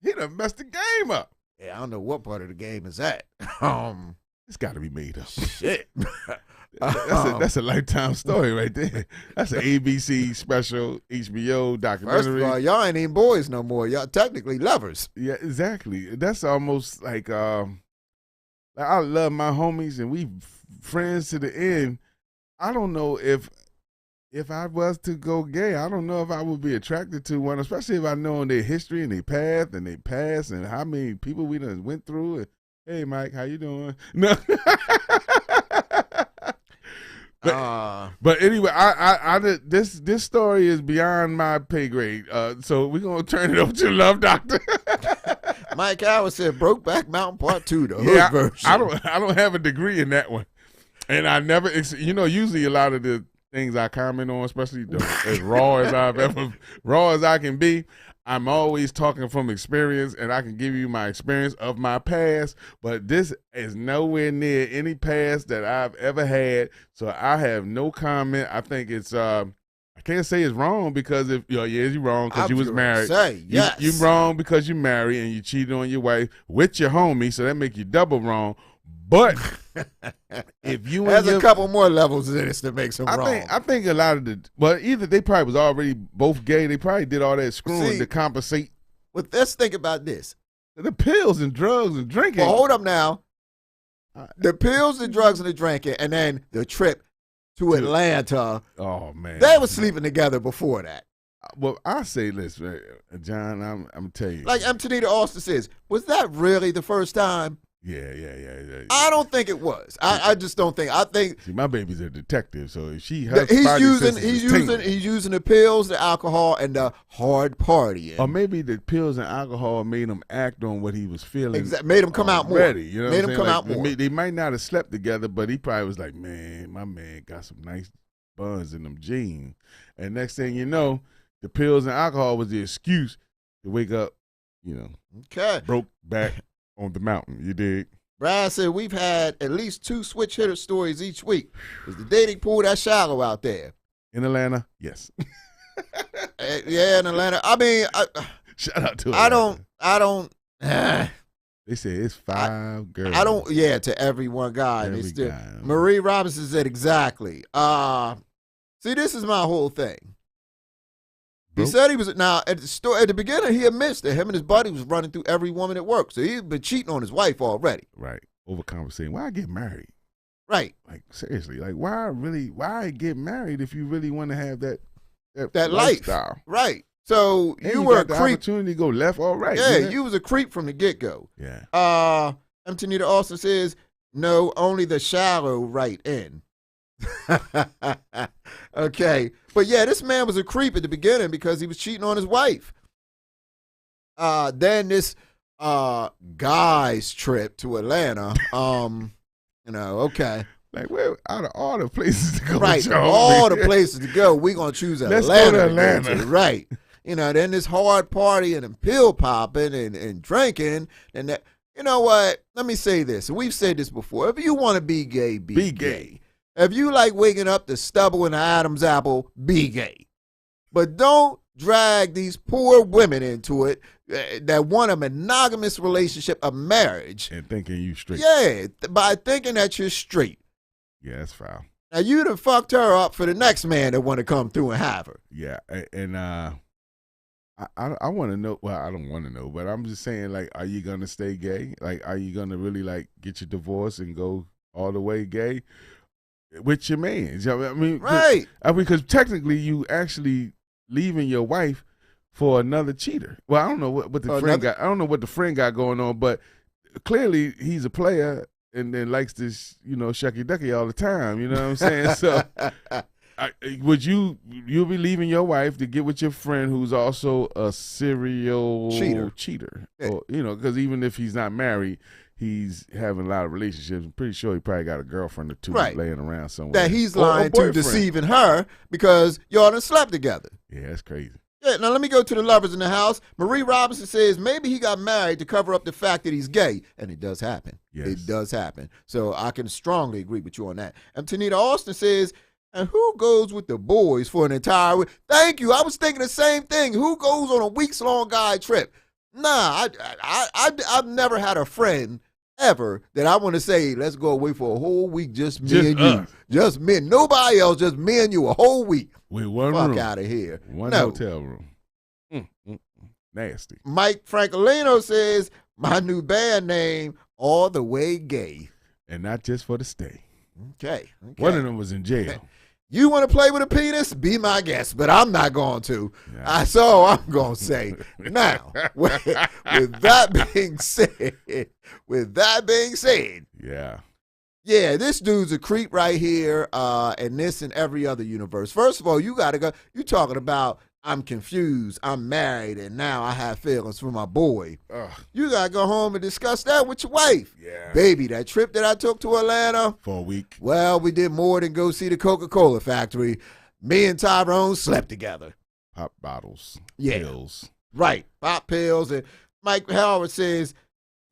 [SPEAKER 6] He done messed the game up.
[SPEAKER 5] Yeah, I don't know what part of the game is that.
[SPEAKER 6] It's got to be made up.
[SPEAKER 5] Shit.
[SPEAKER 6] That's a lifetime story right there. That's an ABC special, HBO documentary.
[SPEAKER 5] First of all, y'all ain't even boys no more. Y'all technically lovers.
[SPEAKER 6] Yeah, exactly. That's almost like I love my homies and we friends to the end. I don't know if I was to go gay, I don't know if I would be attracted to one, especially if I know their history and their path and their past and how many people we done went through. And, hey, Mike, how you doing? No. But anyway, this story is beyond my pay grade. So we're gonna turn it over to Love Doctor.
[SPEAKER 5] Mike Howard said Brokeback Mountain Part 2, the
[SPEAKER 6] Yeah,
[SPEAKER 5] hood version.
[SPEAKER 6] I don't have a degree in that one, and I never. Usually a lot of the things I comment on, especially as raw as I can be, I'm always talking from experience, and I can give you my experience of my past, but this is nowhere near any past that I've ever had, so I have no comment. I think it's, I can't say it's wrong because you're wrong because you was married.
[SPEAKER 5] Yes.
[SPEAKER 6] You're wrong because you're married and you cheated on your wife with your homie, so that make you double wrong. But if you
[SPEAKER 5] there's a couple more levels of this that makes them wrong.
[SPEAKER 6] I think a lot of either they probably was already both gay. They probably did all that screwing to compensate.
[SPEAKER 5] Well, let's think about this.
[SPEAKER 6] The pills and drugs and drinking.
[SPEAKER 5] Well, hold up now. The pills, the drugs, and the drinking, and then the trip to Atlanta.
[SPEAKER 6] Oh, man.
[SPEAKER 5] They were sleeping together before that.
[SPEAKER 6] Well, I say this, John, I'm going to tell you.
[SPEAKER 5] Like Antonita Austin says, was that really the first time?
[SPEAKER 6] Yeah.
[SPEAKER 5] I don't think it was. I just don't think. I think.
[SPEAKER 6] See, my baby's a detective, so if he's
[SPEAKER 5] using the pills, the alcohol, and the hard partying.
[SPEAKER 6] Or maybe the pills and alcohol made him act on what he was feeling.
[SPEAKER 5] Exactly, made him come out more.
[SPEAKER 6] You know,
[SPEAKER 5] made him come out more.
[SPEAKER 6] They might not have slept together, but he probably was like, "Man, my man got some nice buns in them jeans." And next thing you know, the pills and alcohol was the excuse to wake up.
[SPEAKER 5] Okay,
[SPEAKER 6] broke back on the mountain. You dig?
[SPEAKER 5] Brad said we've had at least 2 switch hitter stories each week. Is the dating pool that shallow out there?
[SPEAKER 6] In Atlanta, yes.
[SPEAKER 5] Yeah, in Atlanta. I mean,
[SPEAKER 6] shout out to Atlanta.
[SPEAKER 5] I don't.
[SPEAKER 6] They say it's 5 girls.
[SPEAKER 5] I don't. Yeah, to every one guy.
[SPEAKER 6] Every guy.
[SPEAKER 5] Marie Robinson said exactly. See, this is my whole thing. He said he was at the beginning. He admits that him and his buddy was running through every woman at work. So he's been cheating on his wife already.
[SPEAKER 6] Right. Overcompensating. Why get married?
[SPEAKER 5] Right.
[SPEAKER 6] Like seriously. Like why get married if you really want to have that
[SPEAKER 5] lifestyle? Right. So
[SPEAKER 6] and
[SPEAKER 5] you were a
[SPEAKER 6] got the
[SPEAKER 5] creep.
[SPEAKER 6] Opportunity to go left or right.
[SPEAKER 5] Yeah, you was a creep from the get go.
[SPEAKER 6] Yeah.
[SPEAKER 5] Antonita also says no, only the shallow right in. Okay, but yeah, this man was a creep at the beginning because he was cheating on his wife. Then this guy's trip to Atlanta. Okay.
[SPEAKER 6] Like, where out of all the places to go,
[SPEAKER 5] right? All the places to go, we gonna choose Atlanta.
[SPEAKER 6] Let's go to Atlanta,
[SPEAKER 5] right? Then this hard partying and pill popping and drinking and that. You know what? Let me say this. We've said this before. If you want to be gay, be gay. If you like waking up the stubble and the Adam's apple, be gay. But don't drag these poor women into it that want a monogamous relationship, a marriage.
[SPEAKER 6] And thinking you straight.
[SPEAKER 5] Yeah, by thinking that you're straight.
[SPEAKER 6] Yeah, that's foul.
[SPEAKER 5] Now, you done fucked her up for the next man that want to come through and have her.
[SPEAKER 6] Yeah, and I want to know, well, I don't want to know, but I'm just saying, like, are you going to stay gay? Like, are you going to really, like, get your divorce and go all the way gay? with your man. I mean,
[SPEAKER 5] Right.
[SPEAKER 6] because technically you actually leaving your wife for another cheater. Well, I don't know what the friend got. I don't know what the friend got going on, but clearly he's a player and then likes this, shucky ducky all the time. You know what I'm saying? So, would you'll be leaving your wife to get with your friend who's also a serial cheater?
[SPEAKER 5] Yeah.
[SPEAKER 6] Or, because even if he's not married, he's having a lot of relationships. I'm pretty sure he probably got a girlfriend or two laying around somewhere.
[SPEAKER 5] That he's lying to, deceiving her because y'all done slept together.
[SPEAKER 6] Yeah, that's crazy.
[SPEAKER 5] Yeah, now let me go to the lovers in the house. Marie Robinson says maybe he got married to cover up the fact that he's gay. And it does happen.
[SPEAKER 6] Yes.
[SPEAKER 5] It does happen. So I can strongly agree with you on that. And Tanita Austin says, and who goes with the boys for an entire week? Thank you. I was thinking the same thing. Who goes on a weeks-long guy trip? Nah, I've never had a friend ever that I want to say, let's go away for a whole week, just me and you. Just me. Nobody else, just me and you a whole week.
[SPEAKER 6] With one room.
[SPEAKER 5] Fuck out of here.
[SPEAKER 6] One hotel room. Nasty.
[SPEAKER 5] Mike Francolino says, my new band name, All the Way Gay.
[SPEAKER 6] And not just for the stay.
[SPEAKER 5] Okay.
[SPEAKER 6] One of them was in jail.
[SPEAKER 5] Okay. You want to play with a penis? Be my guest, but I'm not going to.
[SPEAKER 6] Yeah.
[SPEAKER 5] So I'm going to say now. With that being said, yeah, this dude's a creep right here, and this and every other universe. First of all, you got to go. You talking about I'm confused, I'm married, and now I have feelings for my boy.
[SPEAKER 6] Ugh.
[SPEAKER 5] You got to go home and discuss that with your wife.
[SPEAKER 6] Yeah.
[SPEAKER 5] Baby, that trip that I took to Atlanta.
[SPEAKER 6] For a week.
[SPEAKER 5] Well, we did more than go see the Coca-Cola factory. Me and Tyrone slept together.
[SPEAKER 6] Pop bottles.
[SPEAKER 5] Yeah.
[SPEAKER 6] Pills.
[SPEAKER 5] Right. Pop pills. And Mike Howard says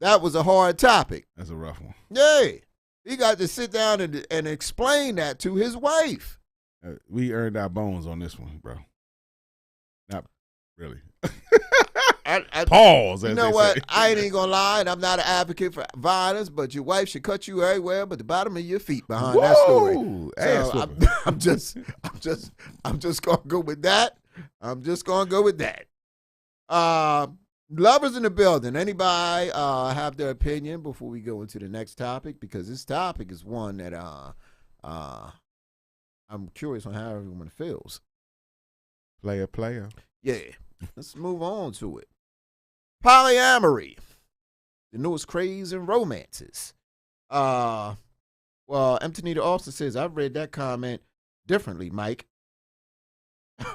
[SPEAKER 5] that was a hard topic.
[SPEAKER 6] That's a rough one.
[SPEAKER 5] Yeah. He got to sit down and explain that to his wife.
[SPEAKER 6] We earned our bones on this one, bro. Not really. Pause.
[SPEAKER 5] You know what? I ain't gonna lie, and I'm not an advocate for violence, but your wife should cut you everywhere but the bottom of your feet behind that story. So I'm just gonna go with that. Lovers in the building. Anybody have their opinion before we go into the next topic? Because this topic is one that I'm curious on how everyone feels.
[SPEAKER 6] Player.
[SPEAKER 5] Yeah. Let's move on to it. Polyamory. The newest craze in romances. Well, Antonita Austin says, I've read that comment differently, Mike.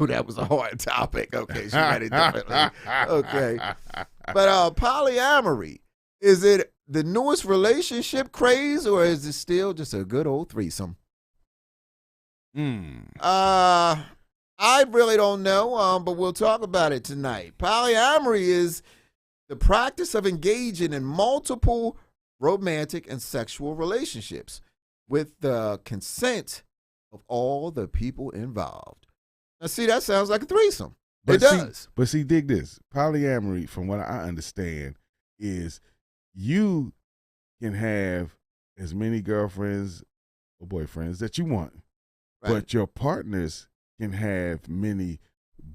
[SPEAKER 5] Oh, that was a hard topic. Okay, she read it differently. Okay. But polyamory, is it the newest relationship craze or is it still just a good old threesome? I really don't know, but we'll talk about it tonight. Polyamory is the practice of engaging in multiple romantic and sexual relationships with the consent of all the people involved. Now, see, that sounds like a threesome. It does.
[SPEAKER 6] But see, dig this. Polyamory, from what I understand, is you can have as many girlfriends or boyfriends that you want, right, but your partners can have many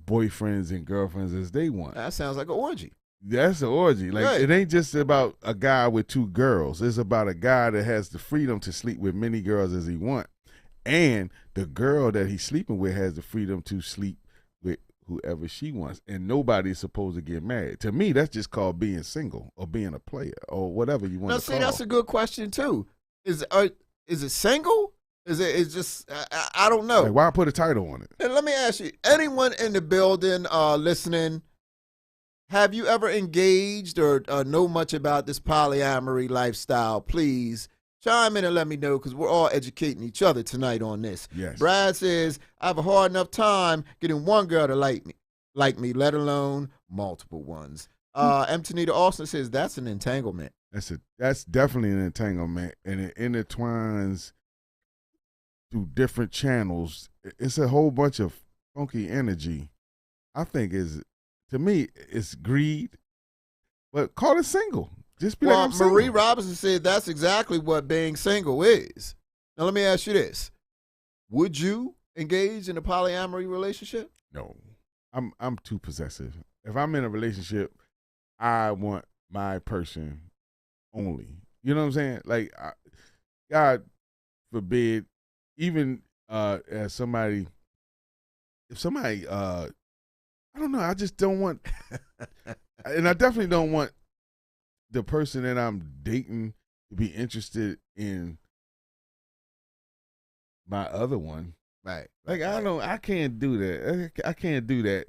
[SPEAKER 6] boyfriends and girlfriends as they want.
[SPEAKER 5] That sounds like an orgy.
[SPEAKER 6] That's an orgy. Like, right. It ain't just about a guy with two girls. It's about a guy that has the freedom to sleep with many girls as he want. And the girl that he's sleeping with has the freedom to sleep with whoever she wants. And nobody's supposed to get married. To me, that's just called being single or being a player or whatever you want to call it.
[SPEAKER 5] That's a good question, too. Is it single? It's just, I don't know.
[SPEAKER 6] Like, why put a title on it?
[SPEAKER 5] And let me ask you, anyone in the building listening, have you ever engaged or know much about this polyamory lifestyle? Please chime in and let me know, because we're all educating each other tonight on this.
[SPEAKER 6] Yes.
[SPEAKER 5] Brad says, I have a hard enough time getting one girl to like me, let alone multiple ones. Antonita Austin says, that's an entanglement.
[SPEAKER 6] That's definitely an entanglement, and it intertwines through different channels. It's a whole bunch of funky energy. I think to me, it's greed, but call it single. Just be like, I'm single.
[SPEAKER 5] Marie Robinson said that's exactly what being single is. Now, let me ask you this. Would you engage in a polyamory relationship?
[SPEAKER 6] No. I'm too possessive. If I'm in a relationship, I want my person only. You know what I'm saying? Like, God forbid, even as somebody, if somebody, I don't know, I just don't want, and I definitely don't want the person that I'm dating to be interested in my other one.
[SPEAKER 5] Right.
[SPEAKER 6] Like I can't do that. I can't do that.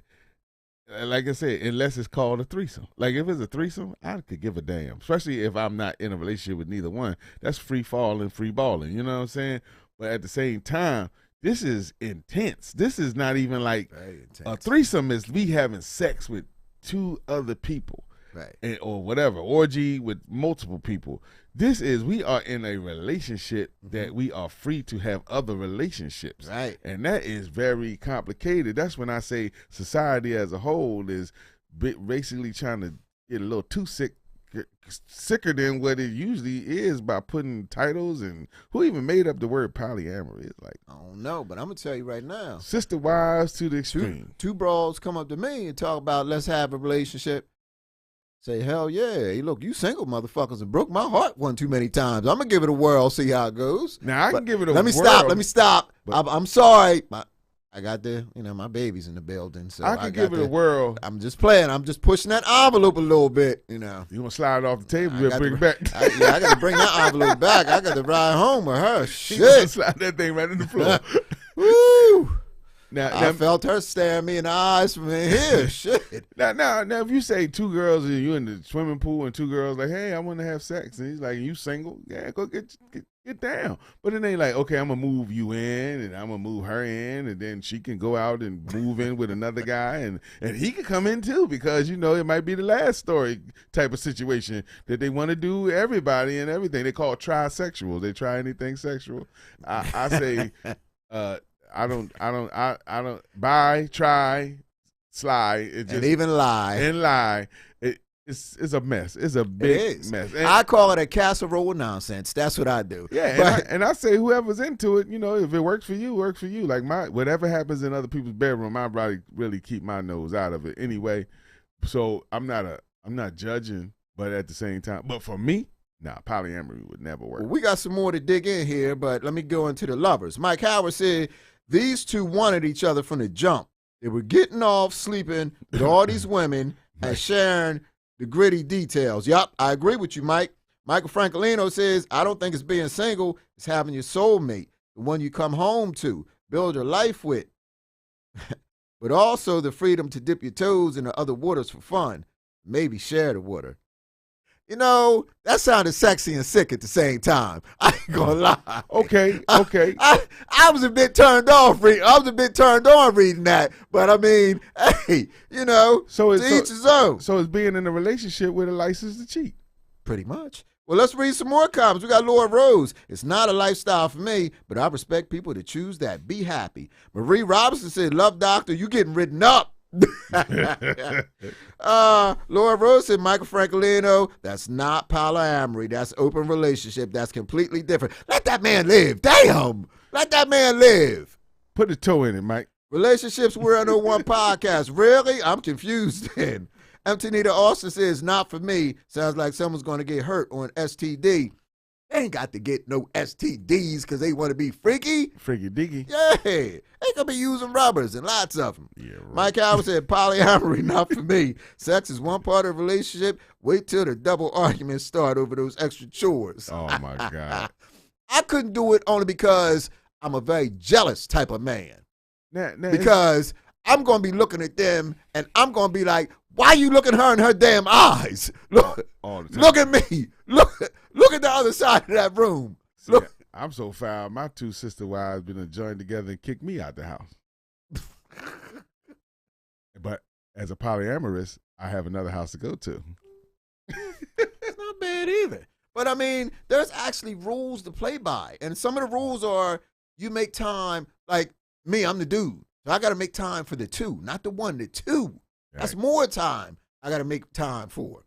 [SPEAKER 6] Like I said, unless it's called a threesome. Like if it's a threesome, I could give a damn. Especially if I'm not in a relationship with neither one. That's free falling, free balling. You know what I'm saying? But at the same time, this is intense. This is not even like a threesome. Is we having sex with 2 other people.
[SPEAKER 5] Right.
[SPEAKER 6] Or whatever, orgy with multiple people. This is, we are in a relationship that we are free to have other relationships.
[SPEAKER 5] Right.
[SPEAKER 6] And that is very complicated. That's when I say society as a whole is basically trying to get a little too sicker than what it usually is by putting titles. And who even made up the word polyamory? It's like,
[SPEAKER 5] I don't know, but I'm going to tell you right now.
[SPEAKER 6] Sister wives to the extreme.
[SPEAKER 5] Two bros come up to me and talk about let's have a relationship. Say, hell yeah. Hey, look, you single motherfuckers have broke my heart one too many times. I'm going to give it a whirl, see how it goes.
[SPEAKER 6] Now, I can give it a
[SPEAKER 5] whirl. Let me stop. I'm sorry. I got my baby's in the building. So
[SPEAKER 6] I can give it a whirl.
[SPEAKER 5] I'm just playing. I'm just pushing that envelope a little bit, You want
[SPEAKER 6] to slide it off the table, we'll bring it back.
[SPEAKER 5] I got to bring that envelope back. I got to ride home with her. Shit.
[SPEAKER 6] Slide that thing right in the floor.
[SPEAKER 5] Woo.
[SPEAKER 6] Now,
[SPEAKER 5] I felt her staring me in the eyes from in here. Shit.
[SPEAKER 6] Now, if you say 2 girls and you in the swimming pool and 2 girls like, hey, I want to have sex, and he's like, you single? Yeah, go get down. But it ain't like, okay, I'm gonna move you in and I'm gonna move her in, and then she can go out and move in with another guy, and he can come in too, because it might be the last story type of situation that they want to do everybody and everything. They call it trisexual. They try anything sexual. I say. I don't buy, try, slide.
[SPEAKER 5] And even lie.
[SPEAKER 6] And lie. It's a mess. It's a big mess. And
[SPEAKER 5] I call it a casserole of nonsense. That's what I do.
[SPEAKER 6] Yeah, and I say whoever's into it, if it works for you, works for you. Like whatever happens in other people's bedroom, I really keep my nose out of it anyway. So I'm not judging, but at the same time, but for me, nah, polyamory would never work.
[SPEAKER 5] Well, we got some more to dig in here, but let me go into the lovers. Mike Howard said these 2 wanted each other from the jump. They were getting off sleeping with all these women and sharing the gritty details. Yup, I agree with you, Mike. Michael Francolino says, I don't think it's being single. It's having your soulmate, the one you come home to, build your life with. But also the freedom to dip your toes in the other waters for fun. Maybe share the water. That sounded sexy and sick at the same time. I ain't gonna lie.
[SPEAKER 6] Okay.
[SPEAKER 5] I was a bit turned off. I was a bit turned on reading that. But I mean, hey, to each his own.
[SPEAKER 6] So it's being in a relationship with a license to cheat.
[SPEAKER 5] Pretty much. Well, let's read some more comments. We got Laura Rose. It's not a lifestyle for me, but I respect people that choose that. Be happy. Marie Robinson said, love doctor, you getting written up. Laura Rose said, Michael Francolino, that's not polyamory. That's open relationship. That's completely different. Let that man live. Damn. Let that man live.
[SPEAKER 6] Put a toe in it, Mike.
[SPEAKER 5] Relationships We're on one podcast. Really? I'm confused then. Antonita Austin says, not for me. Sounds like someone's going to get hurt on STD. They ain't got to get no STDs because they want to be freaky.
[SPEAKER 6] Freaky diggy.
[SPEAKER 5] Yeah. They could be using rubbers and lots of them.
[SPEAKER 6] Yeah, right.
[SPEAKER 5] Mike Howard said, polyamory, not for me. Sex is one part of a relationship. Wait till the double arguments start over those extra chores.
[SPEAKER 6] Oh, my God.
[SPEAKER 5] I couldn't do it only because I'm a very jealous type of man.
[SPEAKER 6] Now,
[SPEAKER 5] because I'm going to be looking at them and I'm going to be like, why you looking her in her damn eyes? Look at me. Look at the other side of that room.
[SPEAKER 6] See, look. I'm so foul. My 2 sister wives been joined together and kicked me out the house. But as a polyamorous, I have another house to go to.
[SPEAKER 5] It's not bad either. But I mean, there's actually rules to play by. And some of the rules are you make time, like me, I'm the dude. So I got to make time for the 2, not the 1, the 2. That's more time I got to make time for.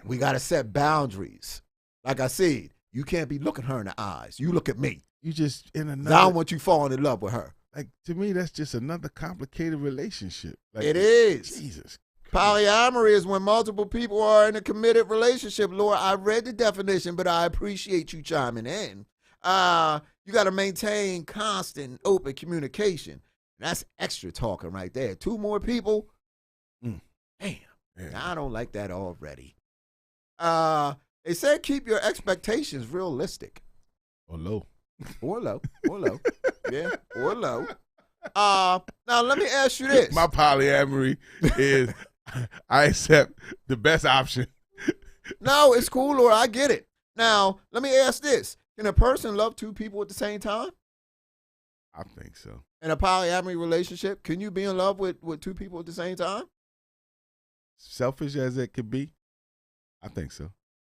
[SPEAKER 5] We got to set boundaries. Like I said, you can't be looking her in the eyes. You look at me.
[SPEAKER 6] You just in another.
[SPEAKER 5] I don't want you falling in love with her.
[SPEAKER 6] Like, to me, that's just another complicated relationship. Like,
[SPEAKER 5] it is.
[SPEAKER 6] Jesus.
[SPEAKER 5] Polyamory is when multiple people are in a committed relationship. Laura, I read the definition, but I appreciate you chiming in. You got to maintain constant open communication. That's extra talking right there. 2 more people. Damn.
[SPEAKER 6] Yeah.
[SPEAKER 5] I don't like that already. They said keep your expectations realistic.
[SPEAKER 6] Or low.
[SPEAKER 5] Or low. Yeah, or low. Now let me ask you this.
[SPEAKER 6] My polyamory is I accept the best option.
[SPEAKER 5] No, it's cool, Lord. I get it. Now, let me ask this. Can a person love 2 people at the same time?
[SPEAKER 6] I think so.
[SPEAKER 5] In a polyamory relationship, can you be in love with 2 people at the same time?
[SPEAKER 6] Selfish as it could be, I think so.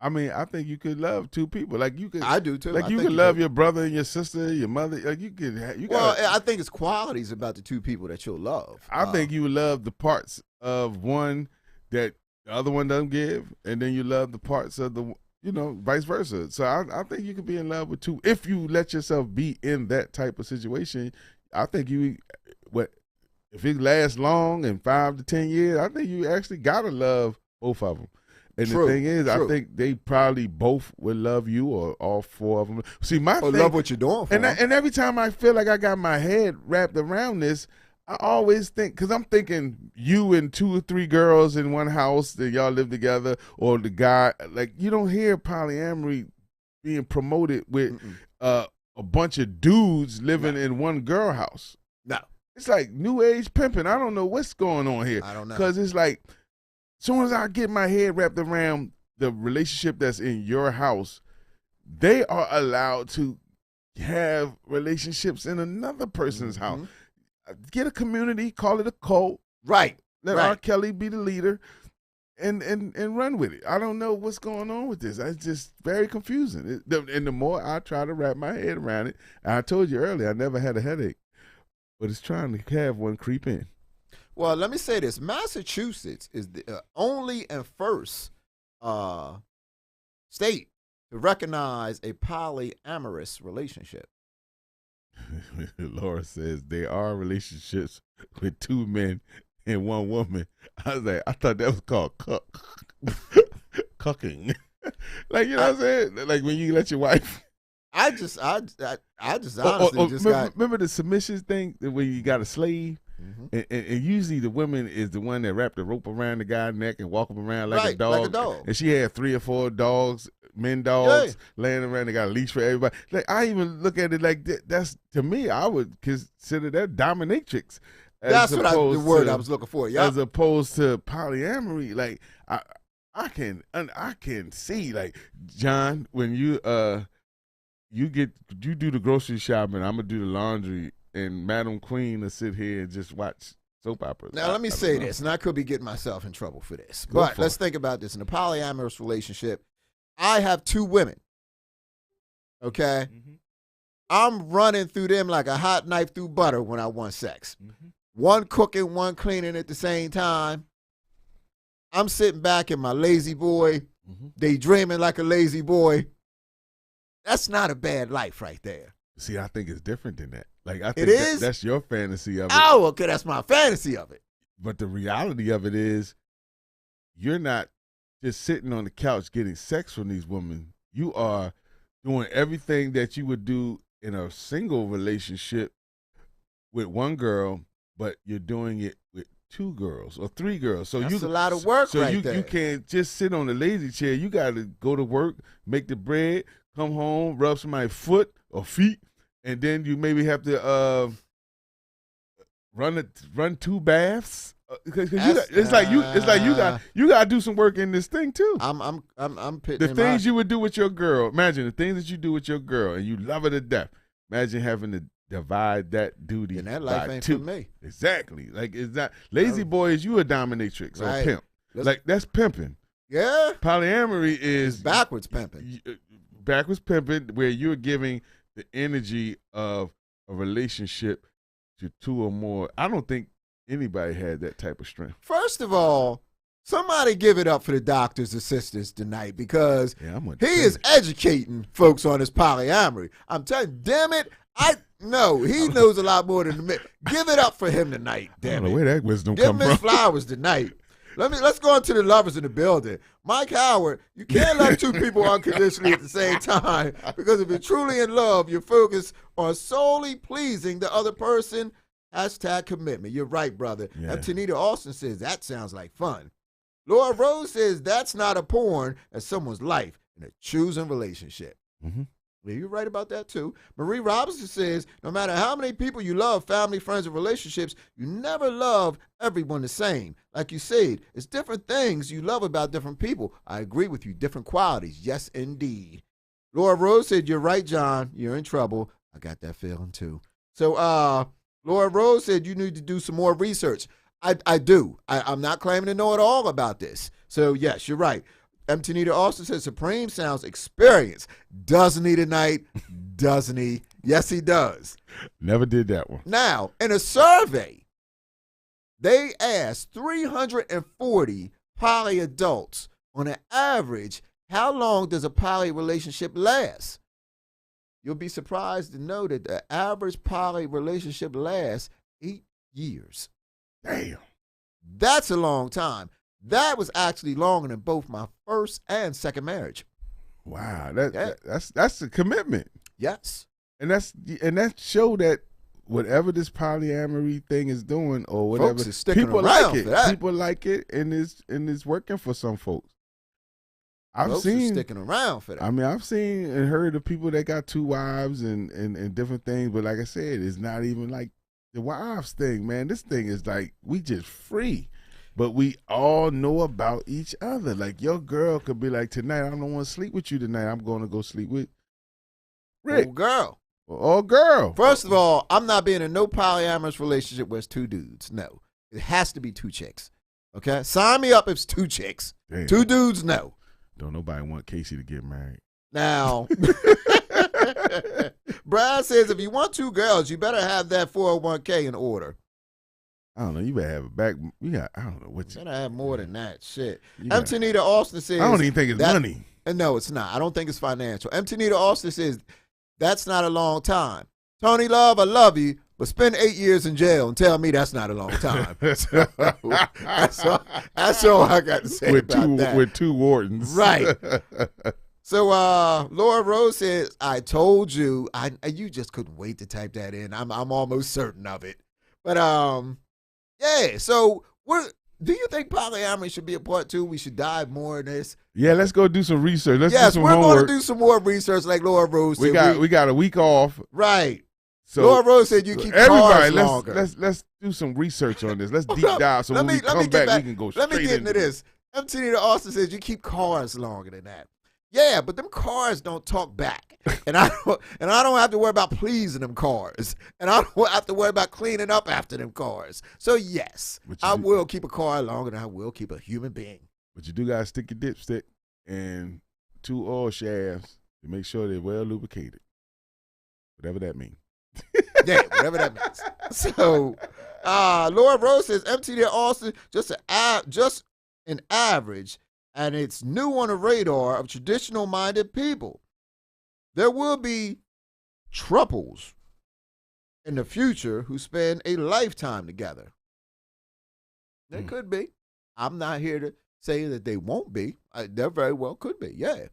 [SPEAKER 6] I mean, I think you could love 2 people. Like you could.
[SPEAKER 5] I do too.
[SPEAKER 6] Like you could love your brother and your sister, your mother. Like you could.
[SPEAKER 5] Well, I think it's qualities about the 2 people that you'll love.
[SPEAKER 6] I think you would love the parts of one that the other one doesn't give, and then you love the parts of the, vice versa. So I think you could be in love with 2 if you let yourself be in that type of situation. I think if it lasts long and 5 to 10 years, I think you actually gotta love both of them. And the thing is, I think they probably both would love you, or all 4 of them. See, my thing,
[SPEAKER 5] love what you're doing for them.
[SPEAKER 6] And every time I feel like I got my head wrapped around this, I always think, because I'm thinking you and 2 or 3 girls in one house that y'all live together, or the guy, like you don't hear polyamory being promoted with a bunch of dudes living in one girl house.
[SPEAKER 5] No.
[SPEAKER 6] It's like new age pimping. I don't know what's going on here.
[SPEAKER 5] I don't know.
[SPEAKER 6] Because it's like, as soon as I get my head wrapped around the relationship that's in your house, they are allowed to have relationships in another person's house. Get a community, call it a cult.
[SPEAKER 5] Right.
[SPEAKER 6] Let R. Kelly be the leader and run with it. I don't know what's going on with this. It's just very confusing. And the more I try to wrap my head around it, and I told you earlier, I never had a headache, but it's trying to have one creep in.
[SPEAKER 5] Well, let me say this. Massachusetts is the only and first state to recognize a polyamorous relationship.
[SPEAKER 6] Laura says there are relationships with 2 men and 1 woman. I was like, I thought that was called cucking. Like, you know what I'm saying? Like when you let your wife.
[SPEAKER 5] I just honestly just
[SPEAKER 6] remember the submissions thing where you got a slave? And usually the woman is the one that wrapped the rope around the guy's neck and walk him around like a dog. And she had 3 or 4 dogs, men dogs, laying around. They got a leash for everybody. Like I even look at it like that's, to me, I would consider that dominatrix.
[SPEAKER 5] That's the word I was looking for. Yeah.
[SPEAKER 6] As opposed to polyamory, like I can see, like, John, when you do the grocery shopping, I'm gonna do the laundry, and Madam Queen will sit here and just watch soap operas.
[SPEAKER 5] Now, let me say this, and I could be getting myself in trouble for this, but let's think about this. In a polyamorous relationship, I have 2 women, okay? I'm running through them like a hot knife through butter when I want sex. One cooking, one cleaning at the same time. I'm sitting back in my lazy boy, daydreaming like a lazy boy. That's not a bad life right there.
[SPEAKER 6] See, I think it's different than that. Like, I think that's your fantasy of it.
[SPEAKER 5] Oh, okay, that's my fantasy of it.
[SPEAKER 6] But the reality of it is, you're not just sitting on the couch getting sex from these women. You are doing everything that you would do in a single relationship with 1 girl, but you're doing it with 2 girls or 3 girls. So
[SPEAKER 5] that's a lot of work there.
[SPEAKER 6] You can't just sit on the lazy chair. You got to go to work, make the bread, come home, rub somebody's foot or feet, and then you maybe have to run 2 baths. Because it's like you got to do some work in this thing too.
[SPEAKER 5] I'm pitching
[SPEAKER 6] the things you would do with your girl. Imagine the things that you do with your girl, and you love her to death. Imagine having to divide that duty.
[SPEAKER 5] And that life
[SPEAKER 6] by
[SPEAKER 5] ain't
[SPEAKER 6] 2.
[SPEAKER 5] for me.
[SPEAKER 6] Exactly. Like, it's not lazy boy. Is you a dominatrix or a pimp? Like, that's pimping.
[SPEAKER 5] Yeah.
[SPEAKER 6] Polyamory is
[SPEAKER 5] backwards pimping.
[SPEAKER 6] Backwards pimping, where you're giving the energy of a relationship to 2 or more. I don't think anybody had that type of strength.
[SPEAKER 5] First of all, somebody give it up for the doctor's assistants tonight, because he is educating folks on his polyamory. I'm telling you, damn it, he knows a lot more than me. Give it up for him tonight, damn it.
[SPEAKER 6] I don't know where that wisdom
[SPEAKER 5] Give
[SPEAKER 6] come
[SPEAKER 5] him his
[SPEAKER 6] from.
[SPEAKER 5] flowers tonight. Let's go into the lovers in the building. Mike Howard, you can't love two people unconditionally at the same time because if you're truly in love, you're focused on solely pleasing the other person. Hashtag commitment. You're right, brother.
[SPEAKER 6] Yeah.
[SPEAKER 5] And Tanita Austin says, that sounds like fun. Laura Rose says, that's not a porn, that's someone's life in a choosing relationship.
[SPEAKER 6] Mm-hmm.
[SPEAKER 5] Yeah, you're right about that, too. Marie Robinson says, no matter how many people you love, family, friends, and relationships, you never love everyone the same. Like you said, it's different things you love about different people. I agree with you. Different qualities. Yes, indeed. Laura Rose said, you're right, John. You're in trouble. I got that feeling, too. So, Laura Rose said, you need to do some more research. I do. I'm not claiming to know it all about this. So, yes, you're right. Tanita Austin says, Supreme sounds experienced. Doesn't he tonight? Doesn't he? Yes, he does.
[SPEAKER 6] Never did that one.
[SPEAKER 5] Now, in a survey, they asked 340 poly adults, on an average, how long does a poly relationship last? You'll be surprised to know that the average poly relationship lasts 8 years.
[SPEAKER 6] Damn.
[SPEAKER 5] That's a long time. That was actually longer than both my first and second marriage.
[SPEAKER 6] Wow, that's a commitment.
[SPEAKER 5] Yes.
[SPEAKER 6] And that show that whatever this polyamory thing is doing or whatever,
[SPEAKER 5] Folks is sticking
[SPEAKER 6] people
[SPEAKER 5] around
[SPEAKER 6] like it.
[SPEAKER 5] for that.
[SPEAKER 6] People like it, and it's working for some folks.
[SPEAKER 5] Folks are sticking around for that.
[SPEAKER 6] I mean, I've seen and heard of people that got 2 wives and different things, but like I said, it's not even like the wives thing, man. This thing is like we just free. But we all know about each other. Like your girl could be like, tonight I don't want to sleep with you tonight. I'm going to go sleep with Rick.
[SPEAKER 5] Old girl.
[SPEAKER 6] Oh, girl.
[SPEAKER 5] First of all, I'm not being in no polyamorous relationship where it's 2 dudes. No. It has to be 2 chicks. Okay? Sign me up if it's 2 chicks.
[SPEAKER 6] Damn.
[SPEAKER 5] 2 dudes, no.
[SPEAKER 6] Don't nobody want Casey to get married.
[SPEAKER 5] Now, Brad says if you want 2 girls, you better have that 401k in order.
[SPEAKER 6] I don't know. You better have a back. I don't know what you
[SPEAKER 5] Better have more than that. Shit.
[SPEAKER 6] gotta-
[SPEAKER 5] Tanita Austin says.
[SPEAKER 6] I don't even think it's money.
[SPEAKER 5] No, it's not. I don't think it's financial. Tanita Austin says that's not a long time. Tony Love, I love you, but spend 8 years in jail and tell me that's not a long time. So, that's all I got to say about that.
[SPEAKER 6] With 2 wardens.
[SPEAKER 5] Right. So Laura Rose says, I told you. You just couldn't wait to type that in. I'm almost certain of it. But yeah. So do you think polyamory should be a part 2? We should dive more in this.
[SPEAKER 6] Yeah, let's go do some research. Let's do some
[SPEAKER 5] we're
[SPEAKER 6] homework.
[SPEAKER 5] going to do some more research, like Laura Rose said.
[SPEAKER 6] We got a week off.
[SPEAKER 5] Right.
[SPEAKER 6] So
[SPEAKER 5] Laura Rose said you keep
[SPEAKER 6] everybody,
[SPEAKER 5] cars longer.
[SPEAKER 6] let's do some research on this. Let's deep dive. So when we come back, we can go straight
[SPEAKER 5] Let me get into this. Tanita Austin says you keep cars longer than that. Yeah, but them cars don't talk back, and I don't have to worry about pleasing them cars, and I don't have to worry about cleaning up after them cars. So yes, I will keep a car longer than I will keep a human being.
[SPEAKER 6] But you do gotta stick your dipstick and 2 oil shafts to make sure they're well lubricated, whatever that means.
[SPEAKER 5] Yeah, whatever that means. So, Laura Rose says MTD Austin just an average. And it's new on the radar of traditional-minded people. There will be truples in the future who spend a lifetime together. There could be. I'm not here to say that they won't be. There very well could be, yeah.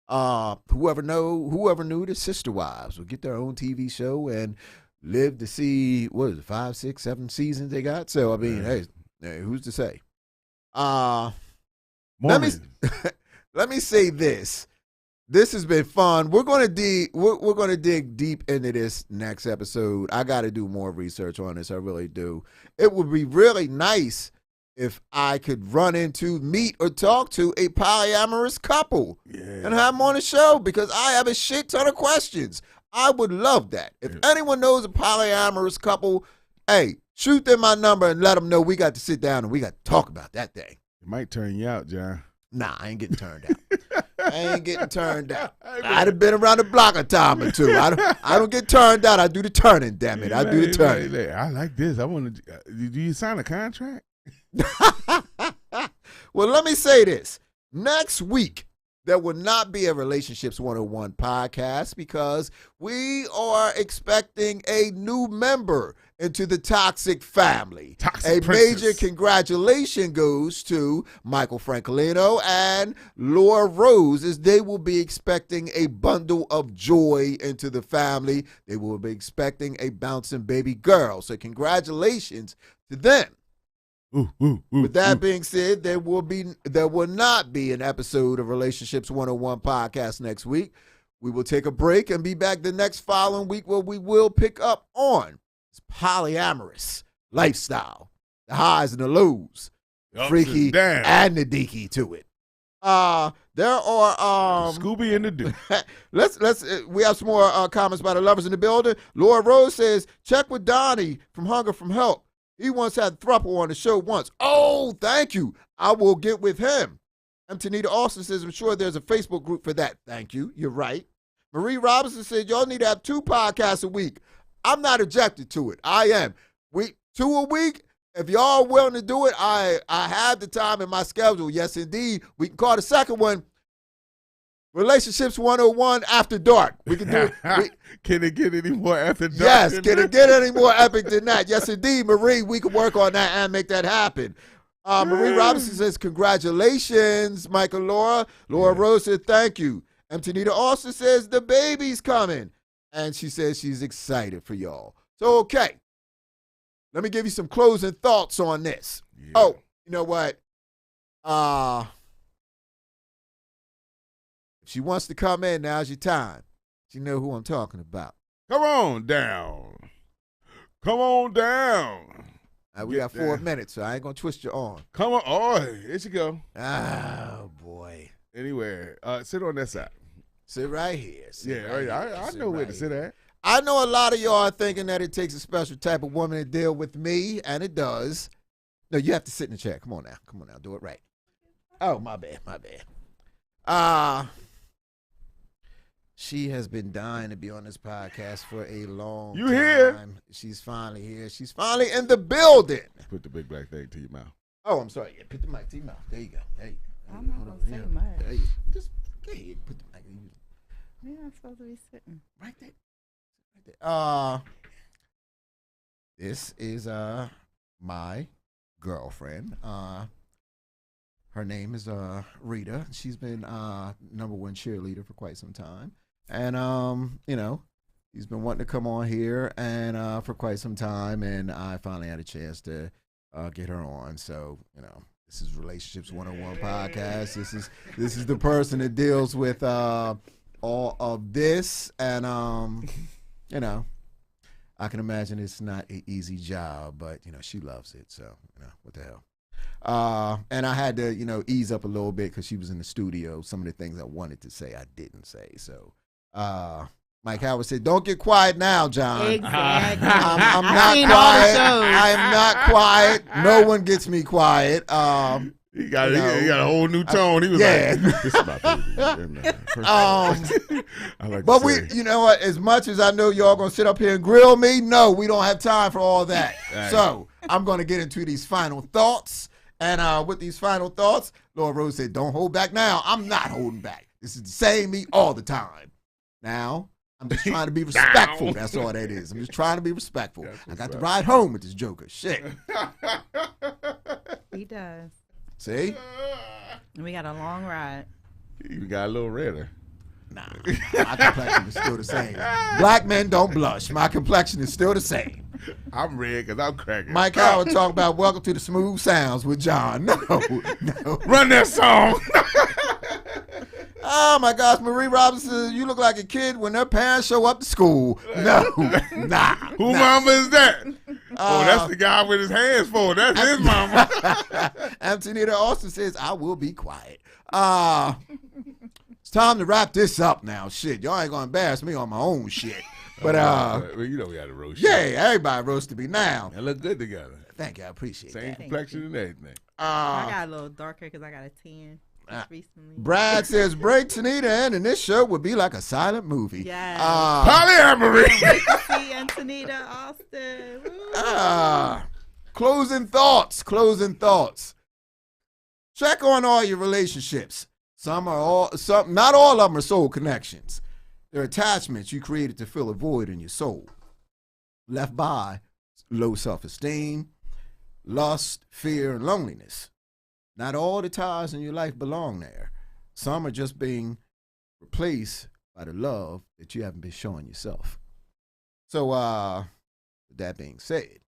[SPEAKER 5] Whoever knew the Sister Wives will get their own TV show and live to see, 5, 6, 7 seasons they got? So, I mean, hey, who's to say? Let me say this. This has been fun. We're gonna dig deep into this next episode. I got to do more research on this. I really do. It would be really nice if I could meet or talk to a polyamorous couple and have them on the show because I have a shit ton of questions. I would love that. If anyone knows a polyamorous couple, hey, shoot them my number and let them know we got to sit down and we got to talk about that thing.
[SPEAKER 6] It might turn you out, John.
[SPEAKER 5] Nah, I ain't getting turned out. I ain't getting turned out. I'd have been around the block a time or 2. I don't get turned out. I do the turning, damn it. I do the turning.
[SPEAKER 6] I like this. I want to. Do you sign a contract?
[SPEAKER 5] Well, let me say this. Next week, there will not be a Relationships 101 podcast because we are expecting a new member into the toxic family.
[SPEAKER 6] Toxic
[SPEAKER 5] a
[SPEAKER 6] princess.
[SPEAKER 5] major congratulation goes to Michael Francolino and Laura Rose, as they will be expecting a bundle of joy into the family. They will be expecting a bouncing baby girl. So congratulations to them. With that being said, there will not be an episode of Relationships 101 podcast next week. We will take a break and be back the next following week where we will pick up on this polyamorous lifestyle, the highs and the lows, the freaky and the deaky to it. There are
[SPEAKER 6] Scooby and the Duke.
[SPEAKER 5] we have some more comments by the lovers in the building. Laura Rose says, check with Donnie from Hunger from Help. He once had Thruple on the show once. Oh, thank you. I will get with him. Tanita Austin says, I'm sure there's a Facebook group for that. Thank you. You're right. Marie Robinson said, y'all need to have 2 podcasts a week. I'm not objected to it. I am. 2 a week. If y'all are willing to do it, I have the time in my schedule. Yes, indeed. We can call the second one Relationships 101 After Dark. We can do it.
[SPEAKER 6] Can it get any more after dark?
[SPEAKER 5] Yes, can it get any more epic than that? Yes, indeed, Marie. We can work on that and make that happen. Marie Robinson says, congratulations, Michael Laura. Laura Rose said, thank you. Tanita Austin says, the baby's coming. And she says she's excited for y'all. So, okay. Let me give you some closing thoughts on this. Yeah. Oh, you know what? If she wants to come in, now's your time. You know who I'm talking about.
[SPEAKER 6] Come on down. Come on down.
[SPEAKER 5] We got 4 minutes, so I ain't going to twist your arm.
[SPEAKER 6] Come on. Oh, here you go.
[SPEAKER 5] Oh, boy.
[SPEAKER 6] Anywhere. Sit on that side.
[SPEAKER 5] Sit right here.
[SPEAKER 6] I know where to sit at.
[SPEAKER 5] I know a lot of y'all are thinking that it takes a special type of woman to deal with me, and it does. No, you have to sit in the chair. Come on now. Do it right. Oh, my bad. She has been dying to be on this podcast for a long time.
[SPEAKER 6] Here?
[SPEAKER 5] She's finally here. She's finally in the building.
[SPEAKER 6] Put the big black thing to your mouth.
[SPEAKER 5] Oh, I'm sorry. Yeah, put the mic to your mouth. There you go.
[SPEAKER 2] I'm not going to say much.
[SPEAKER 5] Just go ahead. Put the mic.
[SPEAKER 2] Yeah, I'm supposed to be sitting.
[SPEAKER 5] Right there. This is my girlfriend. Her name is Rita. She's been #1 cheerleader for quite some time. And she's been wanting to come on here and for quite some time, and I finally had a chance to get her on. So, this is Relationships 101 podcast. This is the person that deals with all of this, and I can imagine it's not an easy job, but she loves it. So what the hell. And I had to ease up a little bit because she was in the studio. Some of the things I wanted to say I didn't say. So Mike Howard said, "Don't get quiet now, John."
[SPEAKER 2] Exactly.
[SPEAKER 5] I'm not quiet. I am not quiet. No one gets me quiet.
[SPEAKER 6] He got a whole new tone. He was like, "This is my baby." I like
[SPEAKER 5] but
[SPEAKER 6] to say.
[SPEAKER 5] you know what? As much as I know y'all gonna sit up here and grill me, no, we don't have time for all that.
[SPEAKER 6] Right.
[SPEAKER 5] So I'm gonna get into these final thoughts. And with these final thoughts, Laura Rose said, "Don't hold back now." I'm not holding back. This is the same me all the time. Now, I'm just trying to be respectful. That's all that is. I'm just trying to be respectful. I got to ride home with this joker. Shit.
[SPEAKER 2] He does.
[SPEAKER 5] See?
[SPEAKER 2] We got a long ride.
[SPEAKER 6] You got a little redder.
[SPEAKER 5] Nah, my complexion is still the same. Black men don't blush. My complexion is still the same.
[SPEAKER 6] I'm red because I'm cracking.
[SPEAKER 5] Mike Howard talk about Welcome to the Smooth Sounds with John. No.
[SPEAKER 6] Run that song.
[SPEAKER 5] Oh my gosh, Marie Robinson, you look like a kid when their parents show up to school. No, nah.
[SPEAKER 6] Who mama is that? That's the guy with his hands full. That's his mama.
[SPEAKER 5] Tanita Austin says, "I will be quiet." It's time to wrap this up now. Shit, y'all ain't gonna embarrass me on my own shit. But
[SPEAKER 6] we got to roast.
[SPEAKER 5] Yeah, everybody roasted me now.
[SPEAKER 6] They look good together.
[SPEAKER 5] Thank you, I appreciate
[SPEAKER 6] Same
[SPEAKER 5] that.
[SPEAKER 6] complexion and everything.
[SPEAKER 2] I got a little darker because I got a tan recently.
[SPEAKER 5] Brad says, "Break Tanita in, and this show would be like a silent movie."
[SPEAKER 2] Yes.
[SPEAKER 6] Polyamory.
[SPEAKER 2] See Antonita Austin.
[SPEAKER 5] Closing thoughts. Check on all your relationships. Not all of them are soul connections. They're attachments you created to fill a void in your soul. Left by low self-esteem, lust, fear, and loneliness. Not all the ties in your life belong there. Some are just being replaced by the love that you haven't been showing yourself. So, with that being said,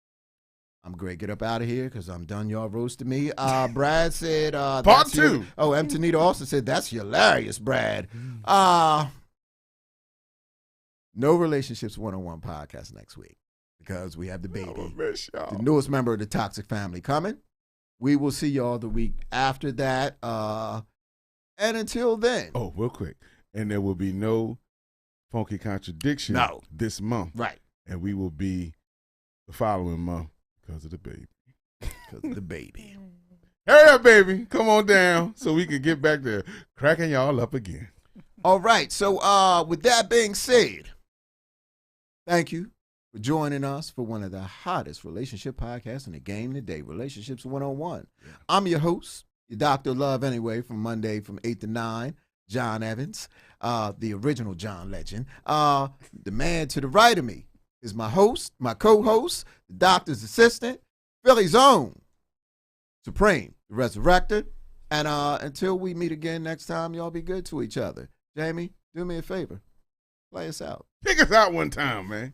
[SPEAKER 5] I'm great. Get up out of here because I'm done. Y'all roasted me. Brad said,
[SPEAKER 6] Part 2.
[SPEAKER 5] M. Tanita also said, that's hilarious, Brad. No Relationships 101 podcast next week because we have the baby, the newest member of the toxic family coming. We will see y'all the week after that. And until then.
[SPEAKER 6] Oh, real quick. And there will be no funky contradiction this month.
[SPEAKER 5] Right.
[SPEAKER 6] And we will be the following month because of the baby.
[SPEAKER 5] Because of the baby.
[SPEAKER 6] Hurry up, baby. Come on down so we can get back to cracking y'all up again.
[SPEAKER 5] All right. So with that being said, thank you for joining us for one of the hottest relationship podcasts in the game today, Relationships 101. Yeah. I'm your host, your Dr. Love Anyway, from Monday from 8 to 9, John Evans, the original John Legend. The man to the right of me is my host, my co-host, the doctor's assistant, Philly's own Supreme, the Resurrector. And until we meet again next time, y'all be good to each other. Jamie, do me a favor. Play us out.
[SPEAKER 6] Pick us out one time, man.